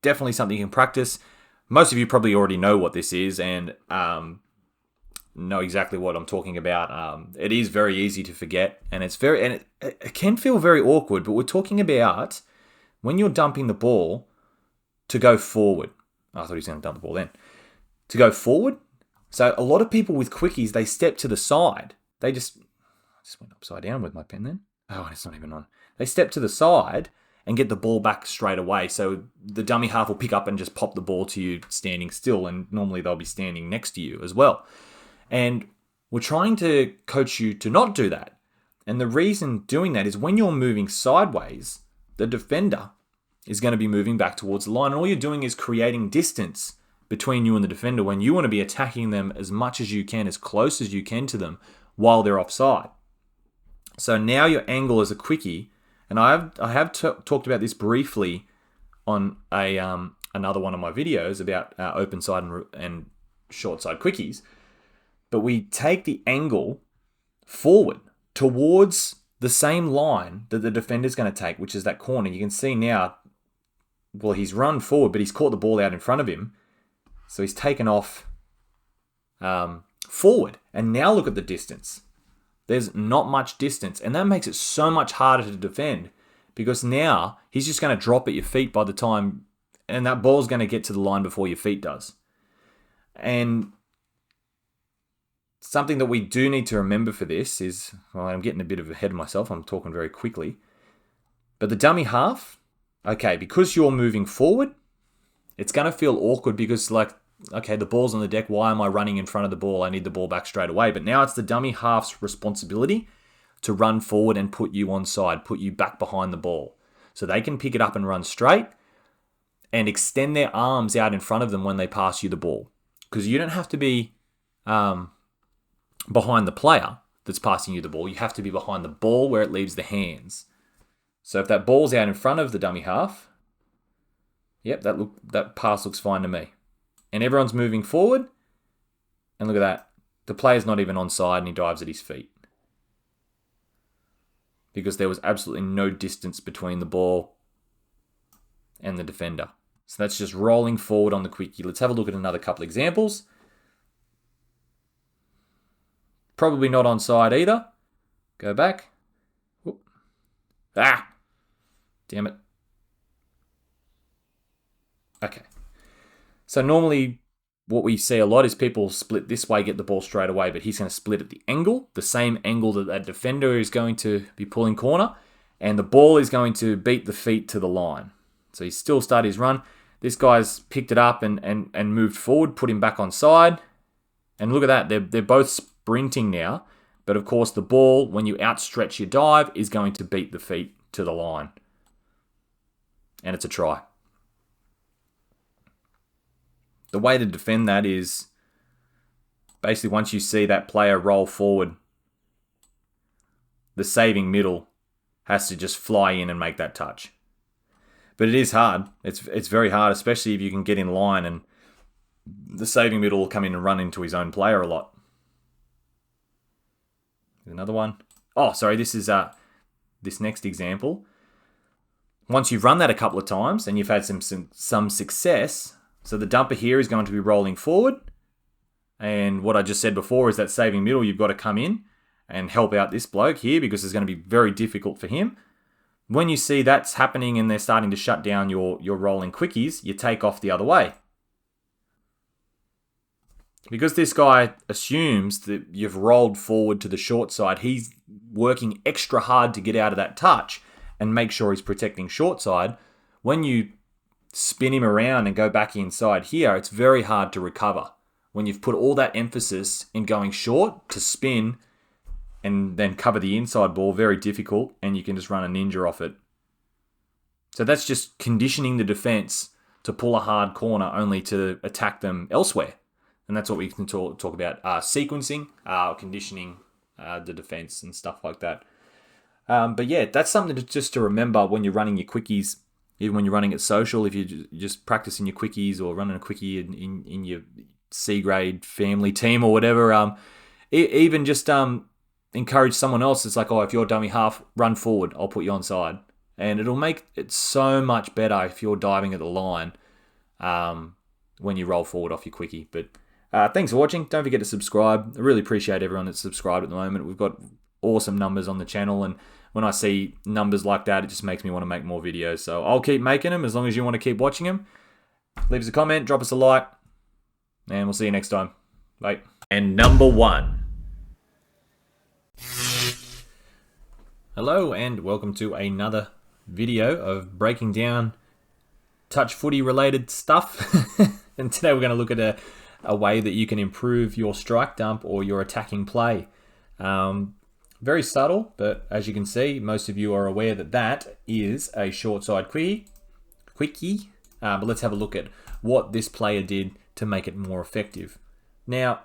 definitely something you can practice. Most of you probably already know what this is and know exactly what I'm talking about. It is very easy to forget, and it can feel very awkward. But we're talking about when you're dumping the ball to go forward. I thought he was going to dump the ball then. To go forward. So a lot of people with quickies, they step to the side. I just went upside down with my pen then. Oh, it's not even on. They step to the side and get the ball back straight away. So the dummy half will pick up and just pop the ball to you standing still, and normally they'll be standing next to you as well. And we're trying to coach you to not do that. And the reason doing that is when you're moving sideways, the defender is going to be moving back towards the line. And all you're doing is creating distance between you and the defender when you want to be attacking them as much as you can, as close as you can to them while they're offside. So now your angle is a quickie, and I have talked about this briefly on another one of my videos about open side and short side quickies. But we take the angle forward towards the same line that the defender's going to take, which is that corner. You can see now, well, he's run forward, but he's caught the ball out in front of him. So he's taken off forward. And now look at the distance. There's not much distance. And that makes it so much harder to defend, because now he's just going to drop at your feet by the time, and that ball's going to get to the line before your feet does. And something that we do need to remember for this is, well, I'm getting a bit ahead of myself. I'm talking very quickly. But the dummy half, okay, because you're moving forward, it's going to feel awkward because, like, okay, the ball's on the deck. Why am I running in front of the ball? I need the ball back straight away. But now it's the dummy half's responsibility to run forward and put you onside, put you back behind the ball. So they can pick it up and run straight and extend their arms out in front of them when they pass you the ball. Because you don't have to be behind the player that's passing you the ball. You have to be behind the ball where it leaves the hands. So if that ball's out in front of the dummy half, yep, that pass looks fine to me. And everyone's moving forward. And look at that. The player's not even onside and he dives at his feet. Because there was absolutely no distance between the ball and the defender. So that's just rolling forward on the quickie. Let's have a look at another couple examples. Probably not onside either. Go back. Whoop. Ah! Damn it. Okay. So normally what we see a lot is people split this way, get the ball straight away, but he's going to split at the angle, the same angle that that defender is going to be pulling corner, and the ball is going to beat the feet to the line. So he's still started his run. This guy's picked it up and moved forward, put him back on side. And look at that. They're both sprinting now. But of course, the ball, when you outstretch your dive, is going to beat the feet to the line. And it's a try. The way to defend that is basically once you see that player roll forward, the saving middle has to just fly in and make that touch. But it is hard. It's very hard, especially if you can get in line and the saving middle will come in and run into his own player a lot. Another one. Oh, sorry, this is this next example. Once you've run that a couple of times and you've had some success, so the dumper here is going to be rolling forward. And what I just said before is that saving middle, you've got to come in and help out this bloke here because it's going to be very difficult for him. When you see that's happening and they're starting to shut down your rolling quickies, you take off the other way. Because this guy assumes that you've rolled forward to the short side, he's working extra hard to get out of that touch and make sure he's protecting short side. When you spin him around and go back inside here, it's very hard to recover. When you've put all that emphasis in going short to spin and then cover the inside ball, very difficult, and you can just run a ninja off it. So that's just conditioning the defense to pull a hard corner only to attack them elsewhere. And that's what we can talk about, sequencing, conditioning the defense and stuff like that. But yeah, that's something just to remember when you're running your quickies, even when you're running at social, if you're just practicing your quickies or running a quickie in your C grade family team or whatever. Even just encourage someone else. It's like, oh, if you're dummy half, run forward, I'll put you onside. And it'll make it so much better if you're diving at the line when you roll forward off your quickie. But thanks for watching. Don't forget to subscribe. I really appreciate everyone that's subscribed at the moment. We've got awesome numbers on the channel, and when I see numbers like that, it just makes me want to make more videos. So I'll keep making them as long as you want to keep watching them. Leave us a comment, drop us a like, and we'll see you next time. Bye. And number one. Hello and welcome to another video of breaking down touch footy related stuff. And today we're going to look at a way that you can improve your strike dump or your attacking play. Very subtle, but as you can see, most of you are aware that that is a short side quickie. But let's have a look at what this player did to make it more effective. Now,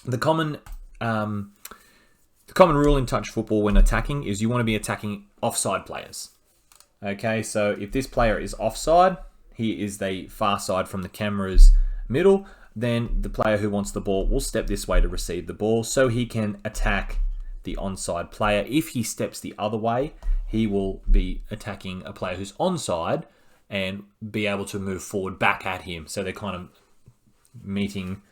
the common rule in touch football when attacking is you want to be attacking offside players. Okay, so if this player is offside, he is the far side from the camera's middle, then the player who wants the ball will step this way to receive the ball so he can attack the onside player. If he steps the other way, he will be attacking a player who's onside and be able to move forward back at him. So they're kind of meeting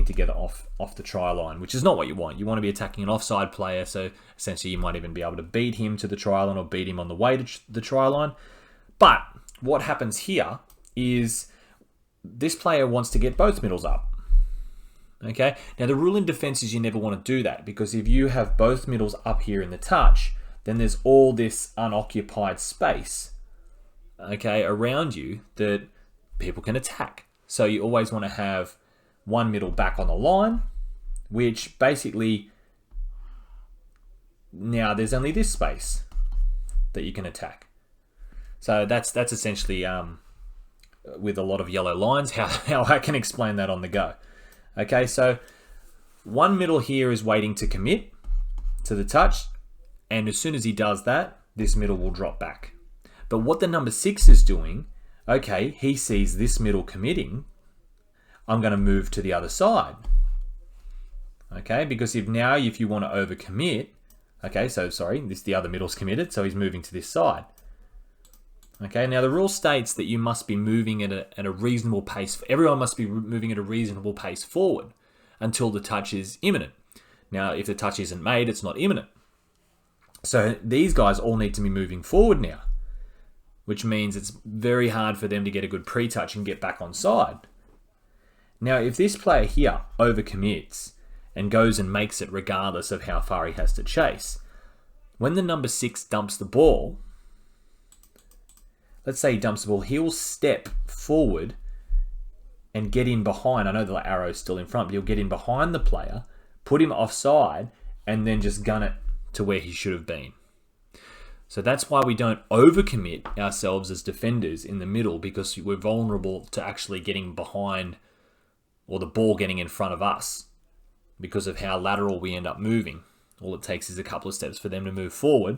together off the try line, which is not what you want. You want to be attacking an offside player, so essentially you might even be able to beat him to the try line or beat him on the way to the try line. But what happens here is this player wants to get both middles up. Okay, now the rule in defense is you never want to do that, because if you have both middles up here in the touch, then there's all this unoccupied space, okay, around you that people can attack. So you always want to have one middle back on the line, which basically now there's only this space that you can attack. So that's essentially with a lot of yellow lines how I can explain that on the go. Okay, so one middle here is waiting to commit to the touch, and as soon as he does that, this middle will drop back. But what the number 6 is doing, okay, he sees this middle committing, I'm going to move to the other side. Okay, because if you want to overcommit, okay, so sorry, the other middle's committed, so he's moving to this side. Okay, now the rule states that you must be moving at a reasonable pace. Everyone must be moving at a reasonable pace forward until the touch is imminent. Now, if the touch isn't made, it's not imminent. So these guys all need to be moving forward now, which means it's very hard for them to get a good pre-touch and get back on side. Now, if this player here overcommits and goes and makes it regardless of how far he has to chase, when the number 6 dumps the ball, let's say he dumps the ball, he'll step forward and get in behind. I know the arrow's still in front, but he'll get in behind the player, put him offside, and then just gun it to where he should have been. So that's why we don't overcommit ourselves as defenders in the middle, because we're vulnerable to actually getting behind or the ball getting in front of us because of how lateral we end up moving. All it takes is a couple of steps for them to move forward,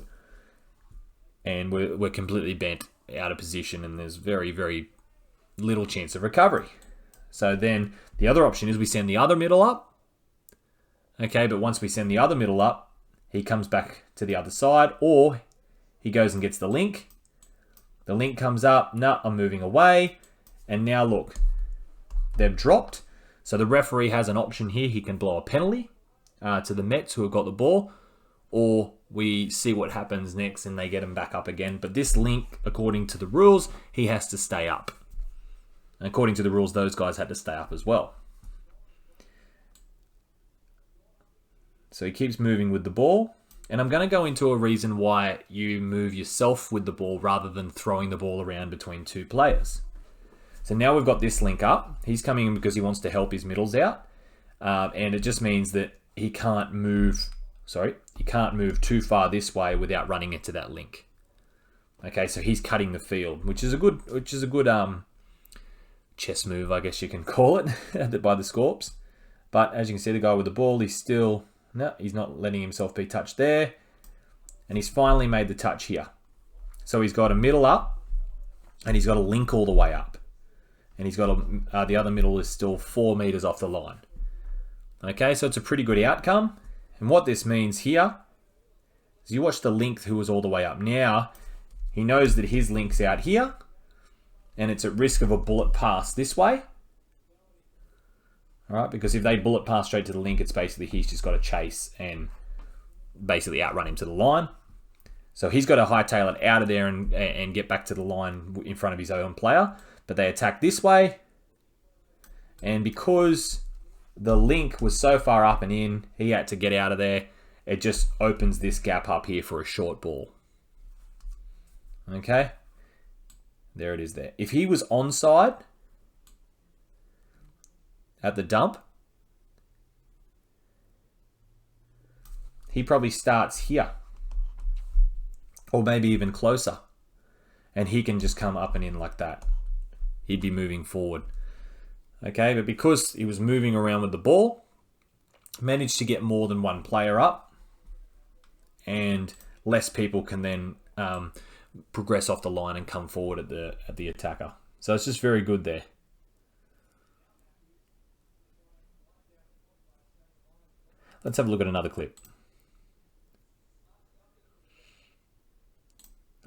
and we're completely bent out of position, and there's very, very little chance of recovery. So then the other option is we send the other middle up. Okay, but once we send the other middle up, he comes back to the other side, or he goes and gets the link. The link comes up, no, I'm moving away, and now look, they've dropped. So the referee has an option here. He can blow a penalty to the Mets who have got the ball, or we see what happens next and they get him back up again. But this link, according to the rules, he has to stay up. And according to the rules, those guys had to stay up as well. So he keeps moving with the ball. And I'm going to go into a reason why you move yourself with the ball rather than throwing the ball around between two players. So now we've got this link up. He's coming in because he wants to help his middles out. And it just means that he can't move too far this way without running into that link. Okay, so he's cutting the field, which is a good chess move, I guess you can call it, by the Scorps. But as you can see, the guy with the ball, he's not letting himself be touched there. And he's finally made the touch here. So he's got a middle up, and he's got a link all the way up. And he's got the other middle is still 4 meters off the line. Okay, so it's a pretty good outcome. And what this means here is you watch the link who was all the way up. Now, he knows that his link's out here, and it's at risk of a bullet pass this way. All right, because if they bullet pass straight to the link, it's basically he's just got to chase and basically outrun him to the line. So he's got to hightail it out of there and get back to the line in front of his own player. But they attack this way. And because the link was so far up and in, he had to get out of there It just opens this gap up here for a short ball. Okay? There it is there. If he was onside at the dump, he probably starts here. Or maybe even closer. And he can just come up and in like that. He'd be moving forward. Okay, but because he was moving around with the ball, managed to get more than one player up, and less people can then progress off the line and come forward at the attacker. So it's just very good there. Let's have a look at another clip.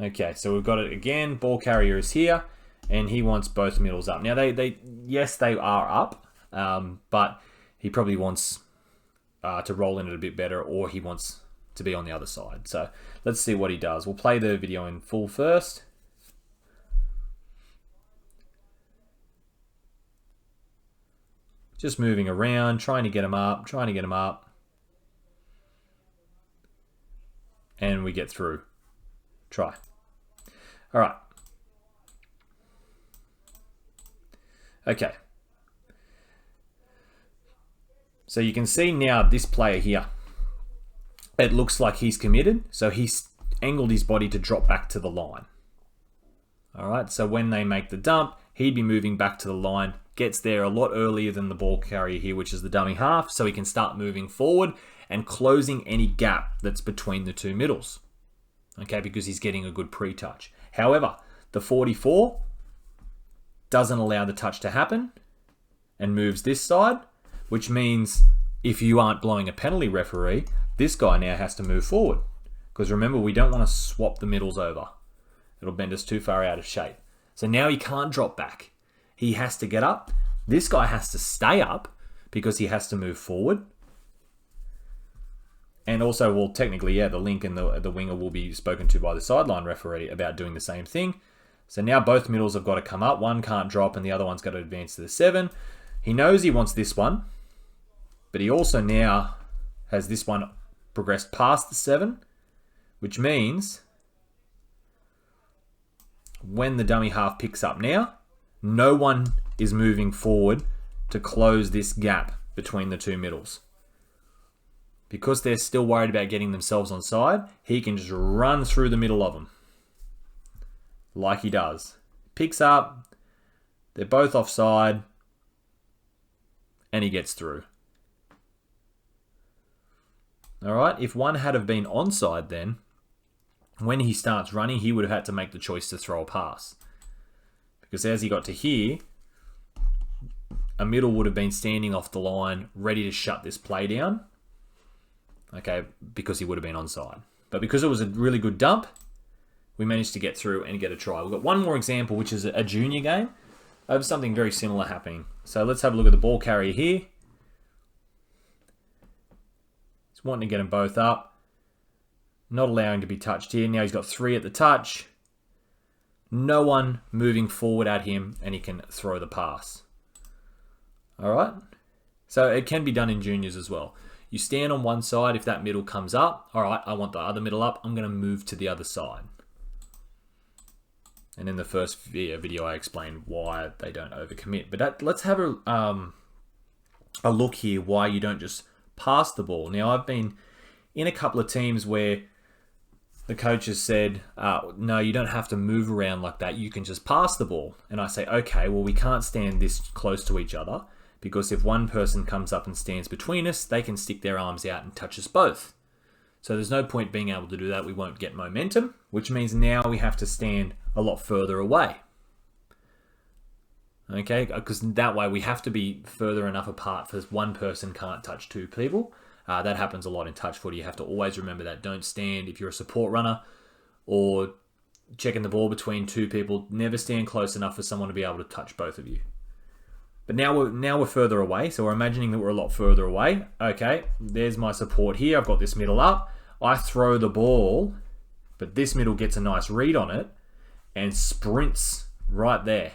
Okay, so we've got it again. Ball carrier is here, and he wants both middles up. Now, yes, they are up, but he probably wants to roll in it a bit better, or he wants to be on the other side. So let's see what he does. We'll play the video in full first. Just moving around, trying to get him up, and we get through. Try. All right. Okay. So you can see now this player here, it looks like he's committed. So he's angled his body to drop back to the line. All right. So when they make the dump, he'd be moving back to the line, gets there a lot earlier than the ball carrier here, which is the dummy half. So he can start moving forward and closing any gap that's between the two middles. Okay, because he's getting a good pre-touch. However, the 44 doesn't allow the touch to happen and moves this side, which means if you aren't blowing a penalty, referee, this guy now has to move forward. Because remember, we don't want to swap the middles over. It'll bend us too far out of shape. So now he can't drop back. He has to get up. This guy has to stay up because he has to move forward. And also, well, technically, yeah, the link and the winger will be spoken to by the sideline referee about doing the same thing. So now both middles have got to come up. One can't drop and the other one's got to advance to the 7. He knows he wants this one, but he also now has this one progressed past the 7, which means when the dummy half picks up now, no one is moving forward to close this gap between the two middles. Because they're still worried about getting themselves onside, he can just run through the middle of them. Like he does. Picks up, they're both offside, and he gets through. Alright, if one had have been onside then, when he starts running, he would have had to make the choice to throw a pass. Because as he got to here, a middle would have been standing off the line, ready to shut this play down. Okay, because he would have been onside. But because it was a really good dump, we managed to get through and get a try. We've got one more example, which is a junior game of something very similar happening. So let's have a look at the ball carrier here. He's wanting to get them both up. Not allowing to be touched here. Now he's got 3 at the touch. No one moving forward at him, and he can throw the pass. All right? So it can be done in juniors as well. You stand on one side. If that middle comes up, all right, I want the other middle up. I'm going to move to the other side. And in the first video, I explained why they don't overcommit. But let's have a look here why you don't just pass the ball. Now, I've been in a couple of teams where the coach has said, no, you don't have to move around like that. You can just pass the ball. And I say, okay, well, we can't stand this close to each other. Because if one person comes up and stands between us, they can stick their arms out and touch us both. So there's no point being able to do that. We won't get momentum, which means now we have to stand a lot further away. Okay, because that way we have to be further enough apart for one person can't touch 2 people. That happens a lot in touch footy. You have to always remember that. Don't stand if you're a support runner or checking the ball between 2 people. Never stand close enough for someone to be able to touch both of you. But now we're further away, so we're imagining that we're a lot further away. Okay, there's my support here. I've got this middle up. I throw the ball, but this middle gets a nice read on it and sprints right there.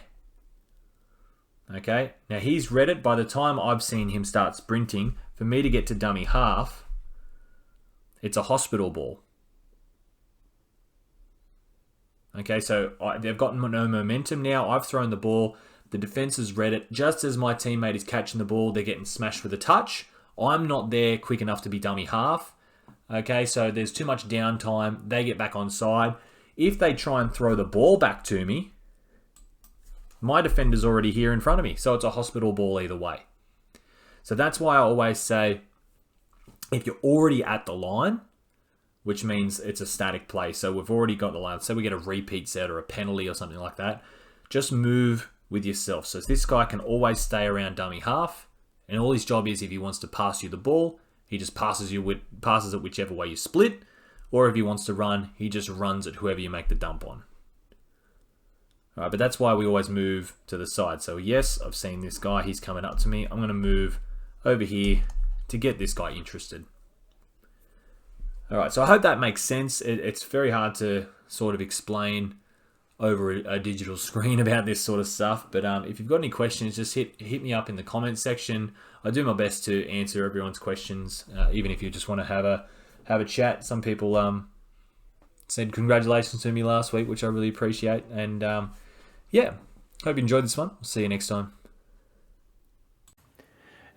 Okay, now he's read it. By the time I've seen him start sprinting, for me to get to dummy half, It's a hospital ball. Okay, so they've got no momentum now. I've thrown the ball. The defense has read it. Just as my teammate is catching the ball, they're getting smashed with a touch. I'm not there quick enough to be dummy half. Okay, so there's too much downtime. They get back on side. If they try and throw the ball back to me, my defender's already here in front of me. So it's a hospital ball either way. So that's why I always say, if you're already at the line, which means it's a static play, so we've already got the line. Say we get a repeat set or a penalty or something like that, just move with yourself. So this guy can always stay around dummy half, and all his job is, if he wants to pass you the ball, he just passes it whichever way you split, or if he wants to run, he just runs at whoever you make the dump on. All right, but that's why we always move to the side. So yes, I've seen this guy, he's coming up to me. I'm going to move over here to get this guy interested. All right, so I hope that makes sense. It's very hard to sort of explain over a digital screen about this sort of stuff. But if you've got any questions, just hit me up in the comments section. I do my best to answer everyone's questions, even if you just want to have a chat. Some people said congratulations to me last week, which I really appreciate. And yeah, hope you enjoyed this one. We'll see you next time.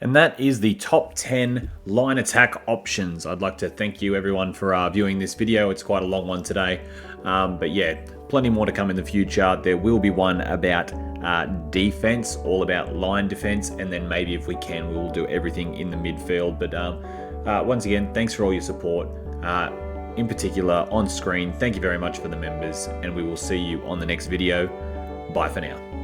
And that is the top 10 line attack options. I'd like to thank you everyone for viewing this video. It's quite a long one today. But yeah, plenty more to come in the future. There will be one about defense, all about line defense. And then maybe if we can, we will do everything in the midfield. But once again, thanks for all your support. In particular, on screen, thank you very much for the members. And we will see you on the next video. Bye for now.